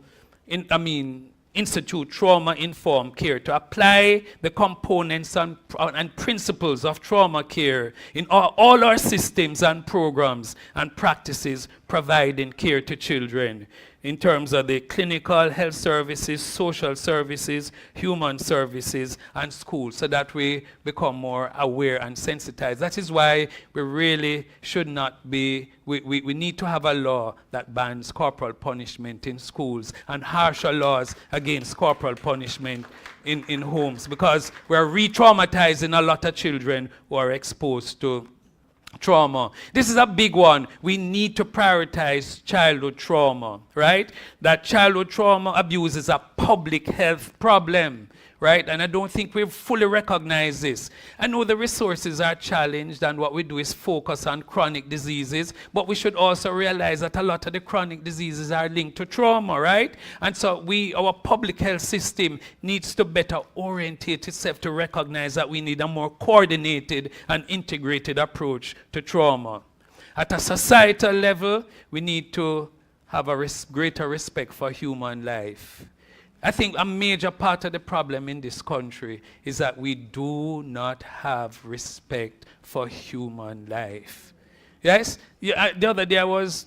institute trauma-informed care, to apply the components and principles of trauma care in all our systems and programs and practices providing care to children in terms of the clinical health services, social services, human services, and schools, so that we become more aware and sensitized. That is why we really should not be, we need to have a law that bans corporal punishment in schools and harsher laws against corporal punishment in homes, because we're re-traumatizing a lot of children who are exposed to trauma. This is a big one. We need to prioritize childhood trauma, right? That childhood trauma abuse is a public health problem, right? And I don't think we fully recognize this. I know the resources are challenged and what we do is focus on chronic diseases, but we should also realize that a lot of the chronic diseases are linked to trauma, right? And so our public health system needs to better orientate itself to recognize that we need a more coordinated and integrated approach to trauma. At a societal level, we need to have a greater respect for human life. I think a major part of the problem in this country is that we do not have respect for human life. Yes? Yeah, the other day I was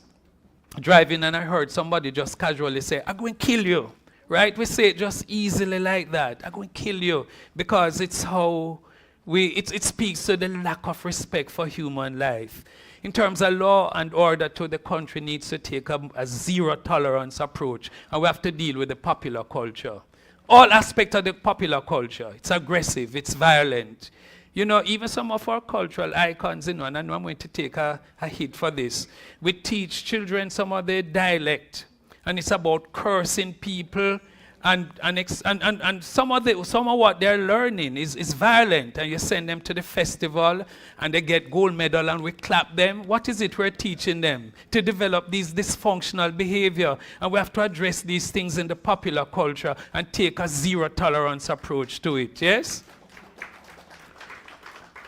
driving and I heard somebody just casually say, I'm going to kill you. Right? We say it just easily like that. I'm going to kill you. Because it's how it speaks to the lack of respect for human life. In terms of law and order, the country needs to take a zero tolerance approach, and we have to deal with the popular culture. All aspects of the popular culture. It's aggressive, it's violent. You know, even some of our cultural icons, and I know I'm going to take a hit for this. We teach children some of the dialect, and it's about cursing people. And some of what they're learning is violent, and you send them to the festival and they get gold medal and we clap them. What is it we're teaching them? To develop these dysfunctional behavior, and we have to address these things in the popular culture and take a zero tolerance approach to it, yes?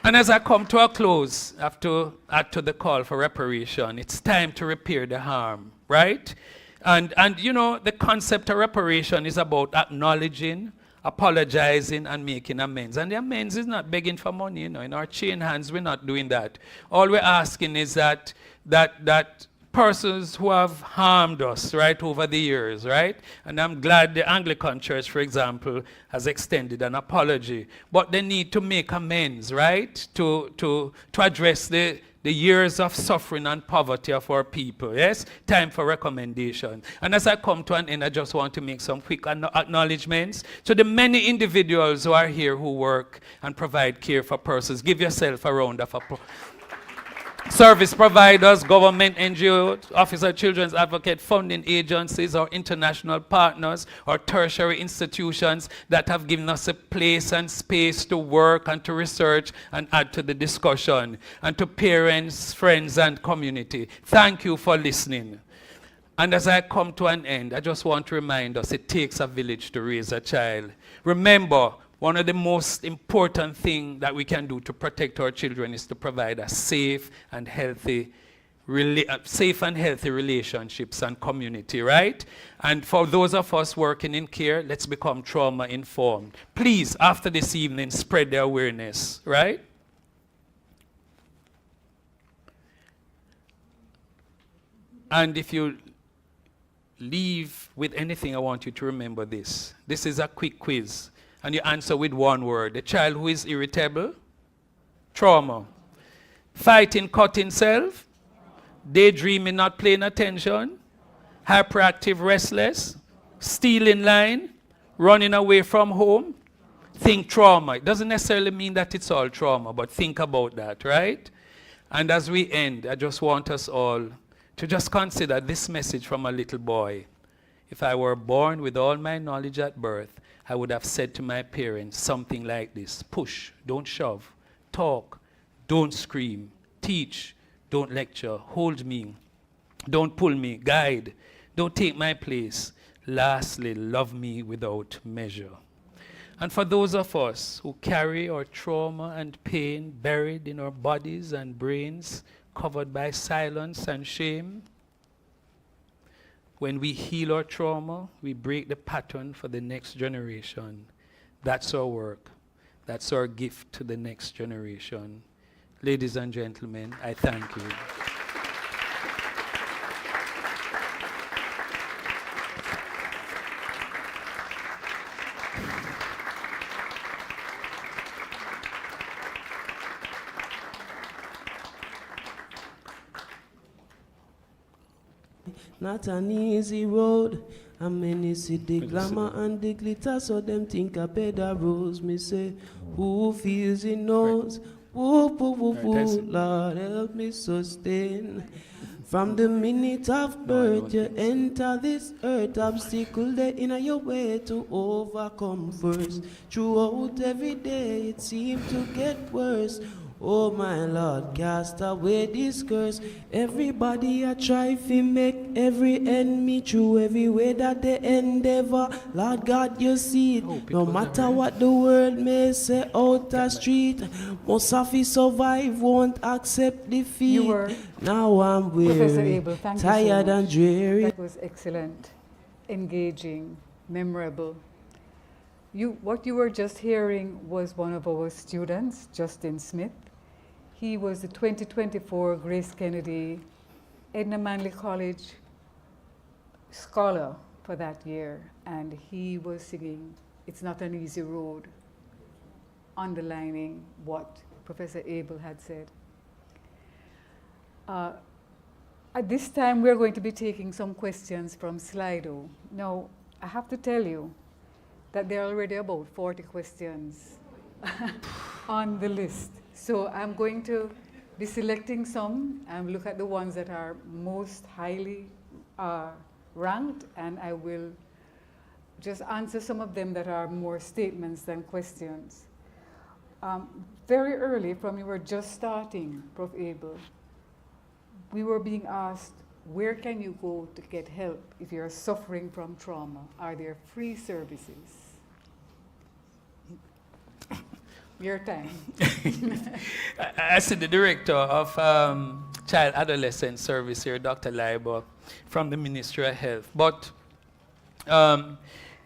And as I come to a close, I have to add to the call for reparation. It's time to repair the harm, right? And you know, the concept of reparation is about acknowledging, apologizing, and making amends. And the amends is not begging for money, you know. In our chain hands, we're not doing that. All we're asking is that persons who have harmed us, right, over the years, right? And I'm glad the Anglican Church, for example, has extended an apology. But they need to make amends, right, to address the years of suffering and poverty of our people, yes? Time for recommendation. And as I come to an end, I just want to make some quick acknowledgements to the many individuals who are here who work and provide care for persons. Give yourself a round of applause. Service providers, government, NGO, officer, children's advocate, funding agencies, or international partners, or tertiary institutions that have given us a place and space to work and to research and add to the discussion. And to parents, friends, and community, thank you for listening. And as I come to an end, I just want to remind us it takes a village to raise a child. Remember, one of the most important things that we can do to protect our children is to provide a safe and healthy relationships and community, right? And for those of us working in care, let's become trauma informed. Please, after this evening, spread the awareness, right? And if you leave with anything, I want you to remember this. This is a quick quiz. And you answer with one word. The child who is irritable, trauma. Fighting, cutting self, daydreaming, not paying attention, hyperactive, restless, stealing line, running away from home, think trauma. It doesn't necessarily mean that it's all trauma, but think about that, right? And as we end, I just want us all to just consider this message from a little boy. If I were born with all my knowledge at birth, I would have said to my parents something like this: push, don't shove, talk, don't scream, teach, don't lecture, hold me, don't pull me, guide, don't take my place. Lastly, love me without measure. And for those of us who carry our trauma and pain buried in our bodies and brains, covered by silence and shame, when we heal our trauma, we break the pattern for the next generation. That's our work. That's our gift to the next generation. Ladies and gentlemen, I thank you. Not an easy road. I many see the glamour and the glitter, so them think a better rose. Me say, who feels he knows? Woo, woo, woo, woo, Lord help me sustain. From the minute of birth, you enter this earth, obstacle there in your way to overcome first. Throughout every day, it seems to get worse. Oh my Lord, cast away this curse. Everybody a try to make every enemy through every way that they endeavor. Lord God, you see it. No matter what the world may say out the street, most of us survive, won't accept defeat. Now I'm Professor weary, Abel, thank tired you so and much. dreary. That was excellent, engaging, memorable. What you were just hearing was one of our students, Justin Smith. He was the 2024 GraceKennedy Edna Manley College Scholar for that year, and he was singing "It's Not an Easy Road," underlining what Professor Abel had said. At this time, we're going to be taking some questions from Slido. Now, I have to tell you that there are already about 40 questions on the list. So I'm going to be selecting some and look at the ones that are most highly ranked, and I will just answer some of them that are more statements than questions. Very early, from you were just starting, Prof. Abel, we were being asked, where can you go to get help if you're suffering from trauma? Are there free services? Your time. I see the director of Child Adolescent Service here, Dr. Leiber, from the Ministry of Health. But,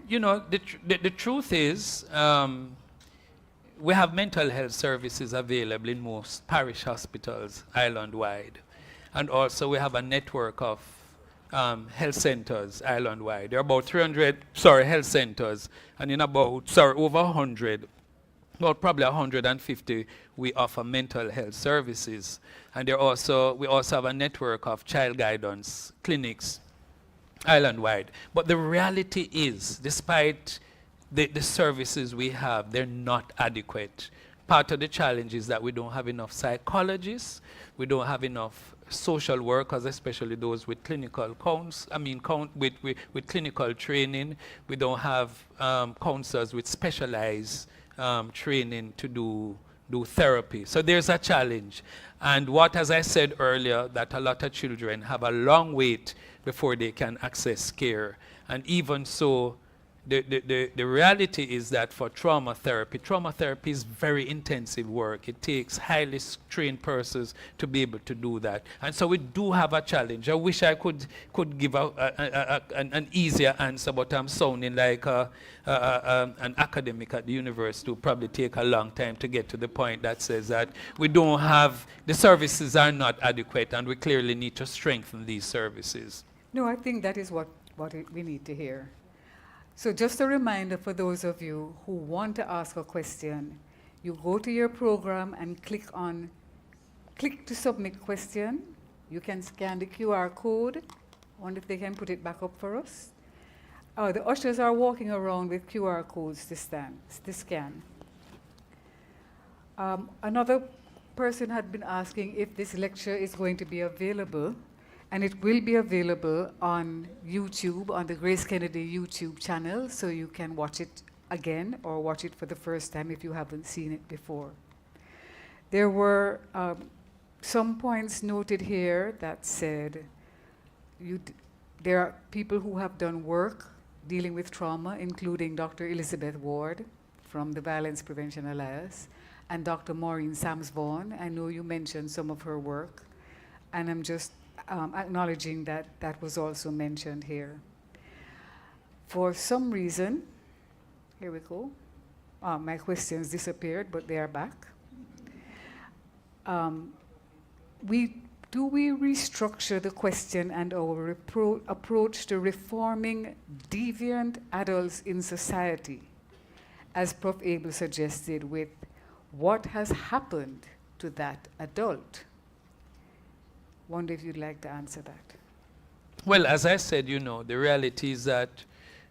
you know, the truth is, we have mental health services available in most parish hospitals island-wide. And also we have a network of health centers island-wide. There are about 300, health centers, and in about, over 100, well, probably 150, we offer mental health services. And we also have a network of child guidance clinics island-wide. But the reality is, despite the services we have, they're not adequate. Part of the challenge is that we don't have enough psychologists, we don't have enough social workers, especially those with clinical with clinical training. We don't have counselors with specialized training to do therapy. So there's a challenge. And what, as I said earlier, that a lot of children have a long wait before they can access care. And even so, the reality is that for trauma therapy is very intensive work. It takes highly trained persons to be able to do that. And so we do have a challenge. I wish I could give an easier answer, but I'm sounding like an academic at the university who probably take a long time to get to the point that says that we don't have, the services are not adequate, and we clearly need to strengthen these services. No, I think that is what we need to hear. So just a reminder for those of you who want to ask a question, you go to your program and click to submit question. You can scan the QR code. I wonder if they can put it back up for us. The ushers are walking around with QR codes to scan. Another person had been asking if this lecture is going to be available. And it will be available on YouTube, on the GraceKennedy YouTube channel, so you can watch it again or watch it for the first time if you haven't seen it before. There were some points noted here that said there are people who have done work dealing with trauma, including Dr. Elizabeth Ward from the Violence Prevention Alliance and Dr. Maureen Sams-Vaughan. I know you mentioned some of her work, and I'm just acknowledging that that was also mentioned here. For some reason, here we go. My questions disappeared, but they are back. Do we restructure the question and our approach to reforming deviant adults in society, as Prof. Abel suggested, with what has happened to that adult? Wonder if you'd like to answer that. Well, as I said, you know, the reality is that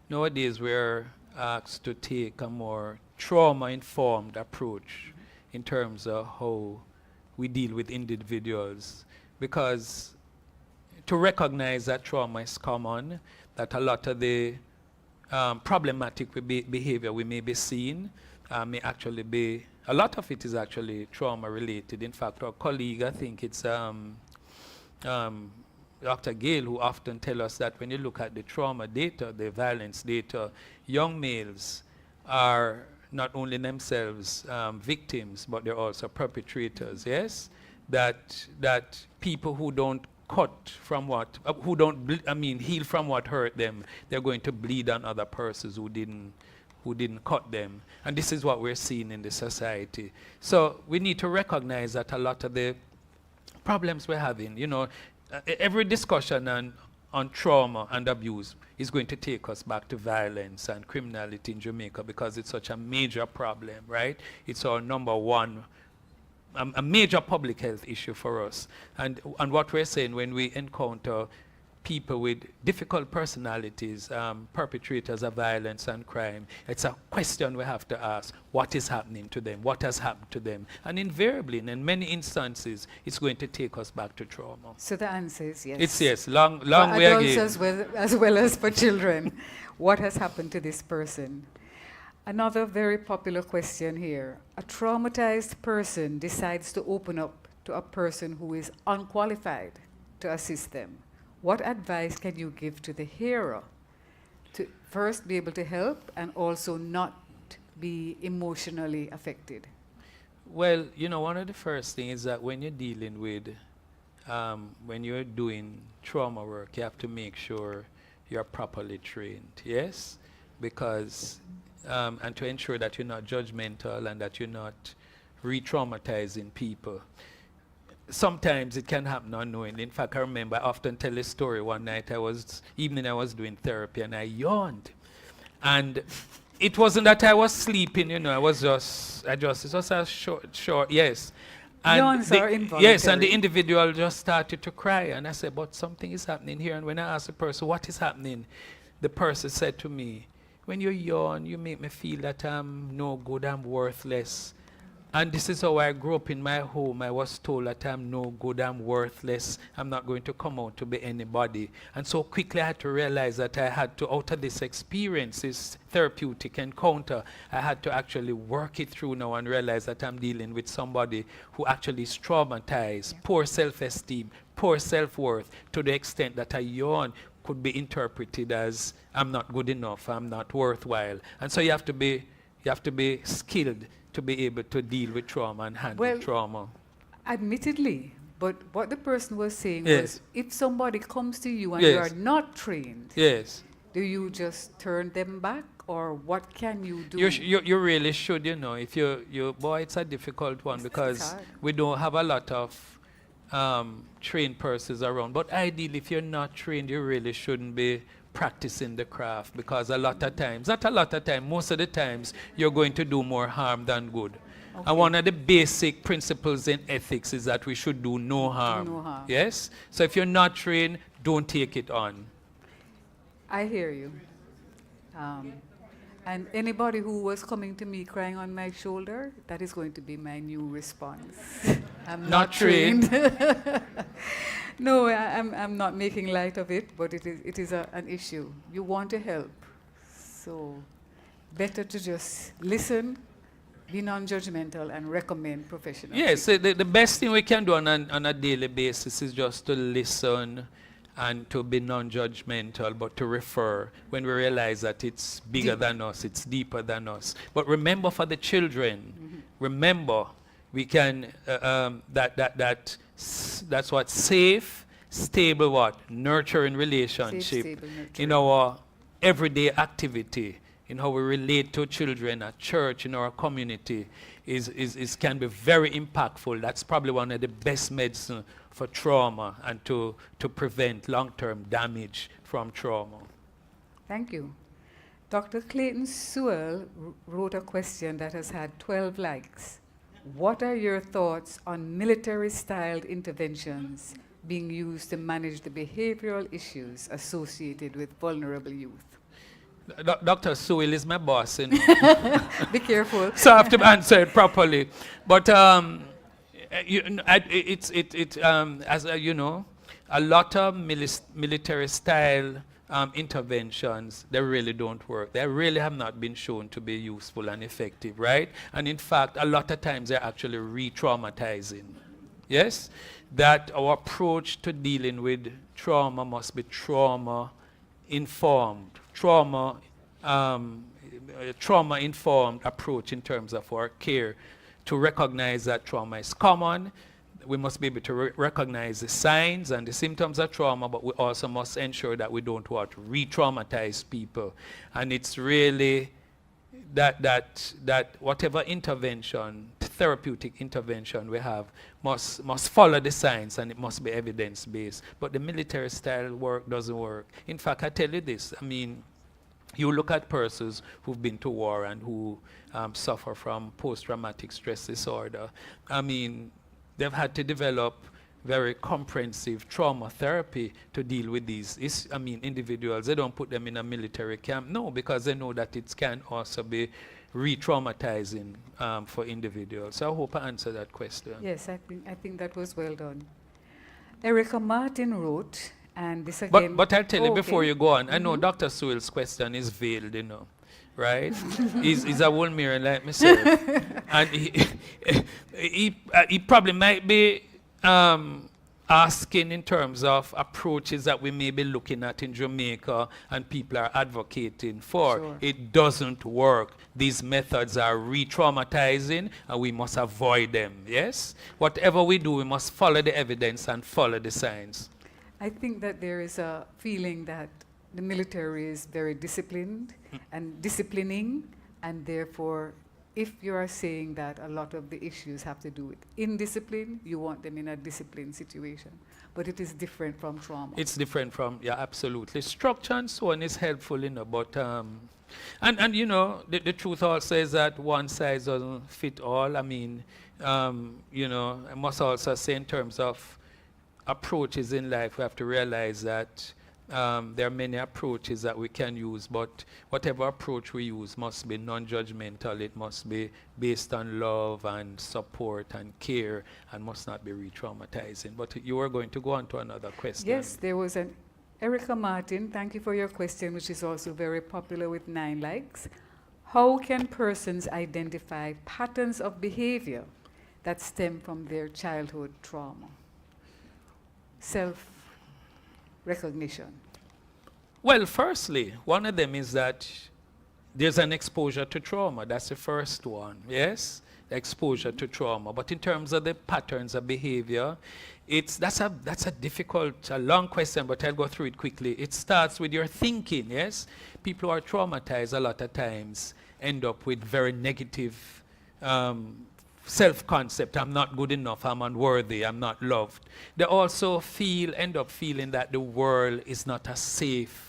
nowadays we're asked to take a more trauma-informed approach in terms of how we deal with individuals, because to recognize that trauma is common, that a lot of the problematic behavior we may be seeing may actually be, a lot of it is actually trauma related. In fact, our colleague, I think it's Dr. Gale, who often tell us that when you look at the trauma data, the violence data, young males are not only themselves victims, but they're also perpetrators, yes? That people who don't cut from what, who don't, heal from what hurt them, they're going to bleed on other persons who didn't cut them. And this is what we're seeing in the society. So we need to recognize that a lot of the problems we're having, you know, every discussion on trauma and abuse is going to take us back to violence and criminality in Jamaica because it's such a major problem, right? It's our number one, a major public health issue for us. And what we're saying when we encounter people with difficult personalities, perpetrators of violence and crime, it's a question we have to ask. What is happening to them? What has happened to them? And invariably, in many instances, it's going to take us back to trauma. So the answer is yes. It's yes, long For way adults again. as well as for children. What has happened to this person? Another very popular question here. A traumatized person decides to open up to a person who is unqualified to assist them. What advice can you give to the hearer to first be able to help and also not be emotionally affected? Well, you know, one of the first things is that when you're dealing with, when you're doing trauma work, you have to make sure you're properly trained, yes? Because, and to ensure that you're not judgmental and that you're not re-traumatizing people. Sometimes it can happen unknowingly. In fact, I remember I often tell a story. One night I was doing therapy and I yawned. And it wasn't that I was sleeping, you know, it was a short, yes. And Yawns are involuntary. yes, and the individual just started to cry. And I said, but something is happening here. And when I asked the person, what is happening? The person said to me, when you yawn, you make me feel that I'm no good, I'm worthless. And this is how I grew up in my home. I was told that I'm no good, I'm worthless, I'm not going to come out to be anybody. And so quickly I had to realize that I had to, out of this experience, this therapeutic encounter, I had to actually work it through now and realize that I'm dealing with somebody who actually is traumatized, poor self-esteem, poor self-worth, to the extent that a yawn could be interpreted as I'm not good enough, I'm not worthwhile. And so you have to be skilled to be able to deal with trauma and handle trauma. Admittedly, but what the person was saying Yes. was, if somebody comes to you and Yes. you are not trained, Yes. do you just turn them back, or what can you do? You really should, you know. If boy, it's a difficult one because hard. we don't have a lot of trained persons around. But ideally, if you're not trained, you really shouldn't be practicing the craft, because a lot of times, not a lot of times, most of the times, you're going to do more harm than good. Okay. And one of the basic principles in ethics is that we should do no harm. No harm. Yes? So if you're not trained, don't take it on. I hear you. And anybody who was coming to me crying on my shoulder, that is going to be my new response. I'm Not trained. No, I'm not making light of it, but it is an issue. You want to help, so better to just listen, be non-judgmental, and recommend professional. Yes, the best thing we can do on a daily basis is just to listen and to be non-judgmental, but to refer when we realize that it's bigger than us, it's deeper than us. But remember, for the children, remember, we can, that's what safe, stable, what? Nurturing relationship. Safe, stable, nurturing. In our everyday activity, in how we relate to children at church, in our community, can be very impactful. That's probably one of the best medicine for trauma and to prevent long-term damage from trauma. Thank you. Dr. Clayton Sewell wrote a question that has had 12 likes. What are your thoughts on military-styled interventions being used to manage the behavioral issues associated with vulnerable youth? Dr. Sewell is my boss, you know. Be careful. So I have to answer it properly. But as you know, a lot of military style interventions, they really don't work. They really have not been shown to be useful and effective, right? And in fact, a lot of times they're actually re-traumatizing. Yes? That our approach to dealing with trauma must be trauma-informed. Trauma-informed approach in terms of our care, to recognize that trauma is common. We must be able to recognize the signs and the symptoms of trauma, but we also must ensure that we don't want to re-traumatize people. And it's really that whatever intervention, therapeutic intervention we have, must follow the science, and it must be evidence-based. But the military style work doesn't work. In fact, I tell you this, I mean, you look at persons who've been to war and who suffer from post-traumatic stress disorder. I mean, they've had to develop very comprehensive trauma therapy to deal with these individuals. They don't put them in a military camp. No, because they know that it can also be re-traumatizing for individuals. So I hope I answered that question. Yes, I think that was well done. Erica Martin wrote, and this again... But I'll tell you before you go on, I know Dr. Sewell's question is veiled, you know. Right? he's a wool mirror like myself. And he probably might be asking in terms of approaches that we may be looking at in Jamaica and people are advocating for. Sure. It doesn't work. These methods are re-traumatizing and we must avoid them. Yes? Whatever we do, we must follow the evidence and follow the science. I think that there is a feeling that the military is very disciplined and disciplining, and therefore, if you are saying that a lot of the issues have to do with indiscipline, you want them in a disciplined situation. But it is different from trauma. It's different from, yeah, absolutely. Structure and so on is helpful, you know, but, and you know, the truth also is that one size doesn't fit all. I mean, you know, I must also say in terms of approaches in life, we have to realize that there are many approaches that we can use, but whatever approach we use must be non-judgmental. It must be based on love and support and care, and must not be re-traumatizing. But you were going to go on to another question. Yes, there was an Erica Martin, thank you for your question, which is also very popular with 9 likes. How can persons identify patterns of behavior that stem from their childhood trauma? Self-recognition. Well, firstly, one of them is that there's an exposure to trauma. That's the first one, yes? Exposure to trauma. But in terms of the patterns of behavior, that's a difficult, a long question, but I'll go through it quickly. It starts with your thinking, yes? People who are traumatized a lot of times end up with very negative self-concept. I'm not good enough, I'm unworthy, I'm not loved. They also end up feeling that the world is not a safe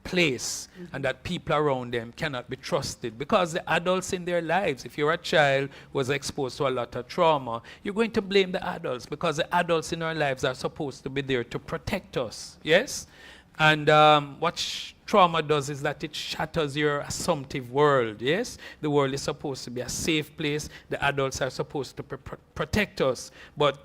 place, and that people around them cannot be trusted, because the adults in their lives, if you're a child who was exposed to a lot of trauma, you're going to blame the adults, because the adults in our lives are supposed to be there to protect us, yes? And what trauma does is that it shatters your assumptive world, yes? The world is supposed to be a safe place. The adults are supposed to protect us, but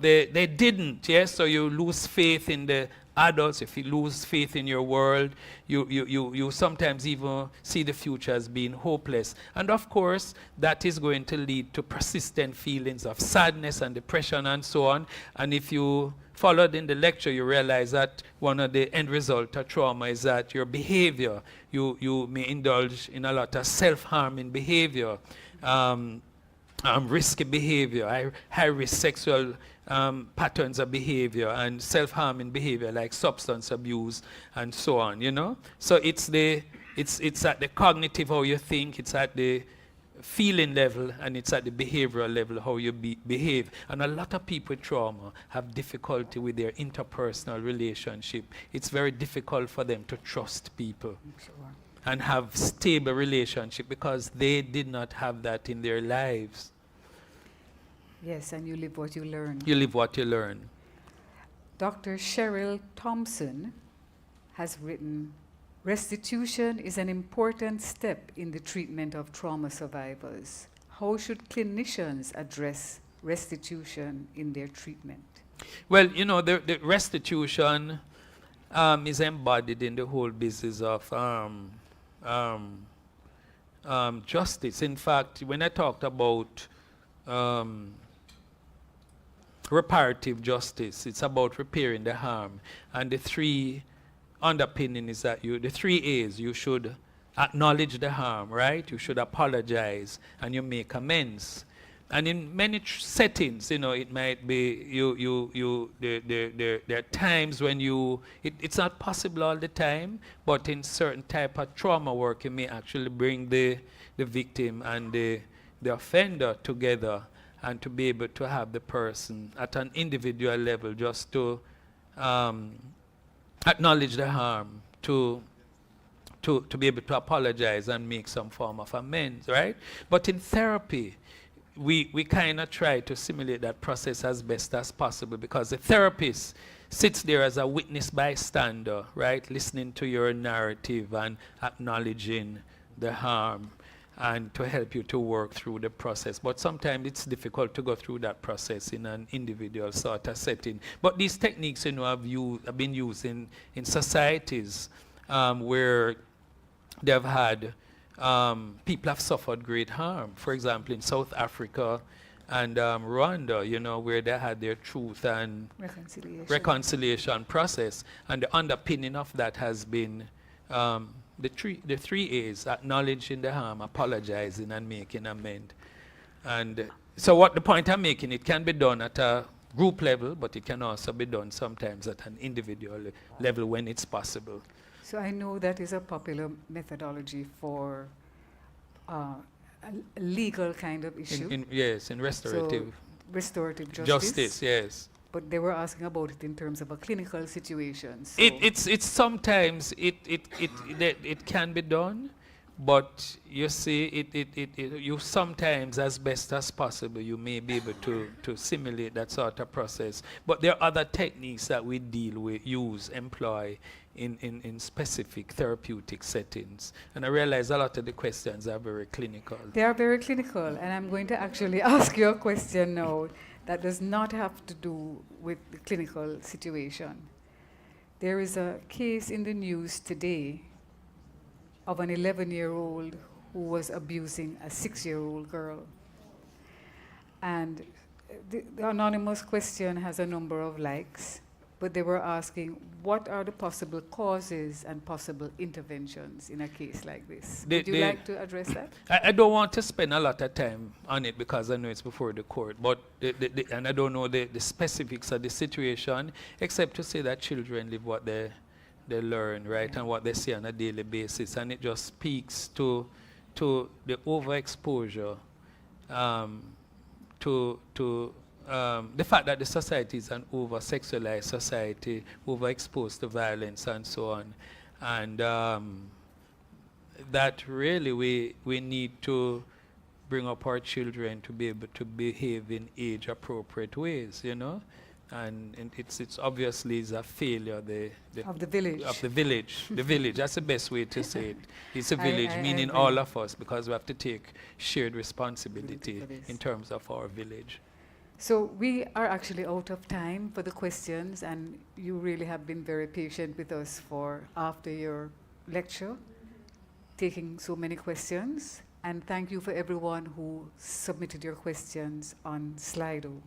they didn't, yes? So you lose faith in the adults. If you lose faith in your world, you sometimes even see the future as being hopeless. And of course, that is going to lead to persistent feelings of sadness and depression and so on. And if you followed in the lecture, you realize that one of the end result of trauma is that your behavior, you may indulge in a lot of self-harming behavior, risky behavior, high-risk sexual patterns of behavior, and self-harming behavior like substance abuse and so on, you know? So it's at the cognitive how you think, it's at the feeling level, and it's at the behavioral level how you behave. And a lot of people with trauma have difficulty with their interpersonal relationship. It's very difficult for them to trust people and have stable relationship, because they did not have that in their lives. Yes, and you live what you learn. You live what you learn. Dr. Cheryl Thompson has written, restitution is an important step in the treatment of trauma survivors. How should clinicians address restitution in their treatment? Well, you know, the restitution is embodied in the whole business of justice. In fact, when I talked about reparative justice, it's about repairing the harm. And the three underpinning is that the three A's, you should acknowledge the harm, right? You should apologize and you make amends. And in many settings, you know, it might be there are times when it's not possible all the time, but in certain type of trauma work, you may actually bring the victim and the offender together, and to be able to have the person at an individual level just to acknowledge the harm, to be able to apologize and make some form of amends, right? But in therapy, we kind of try to simulate that process as best as possible, because the therapist sits there as a witness bystander, right? Listening to your narrative and acknowledging the harm, and to help you to work through the process. But sometimes it's difficult to go through that process in an individual sort of setting. But these techniques, you know, have been used in societies where they've had people have suffered great harm. For example, in South Africa and Rwanda, you know, where they had their truth and reconciliation process. And the underpinning of that has been the three A's: acknowledging the harm, apologizing, and making amends. And so what the point I'm making, it can be done at a group level, but it can also be done sometimes at an individual level when it's possible. So I know that is a popular methodology for a legal kind of issue. Yes, in restorative. So restorative justice, yes. But they were asking about it in terms of a clinical situation. So It's sometimes it can be done, but you see, you sometimes, as best as possible, you may be able to simulate that sort of process. But there are other techniques that we employ in specific therapeutic settings. And I realize a lot of the questions are very clinical. They are very clinical, and I'm going to actually ask you a question now that does not have to do with the clinical situation. There is a case in the news today of an 11-year-old who was abusing a 6-year-old girl. And the anonymous question has a number of likes, but they were asking, what are the possible causes and possible interventions in a case like this? Would you like to address that? I don't want to spend a lot of time on it because I know it's before the court, but and I don't know the specifics of the situation, except to say that children live what they learn, right, and what they see on a daily basis, and it just speaks to the overexposure, to the fact that the society is an over-sexualized society, overexposed to violence and so on, and that really we need to bring up our children to be able to behave in age-appropriate ways, you know. And it's obviously is a failure of the village. The village, that's the best way to say it. It's a village, meaning all of us, because we have to take shared responsibility in terms of our village. So we are actually out of time for the questions, and you really have been very patient with us for after your lecture, taking so many questions. And thank you for everyone who submitted your questions on Slido.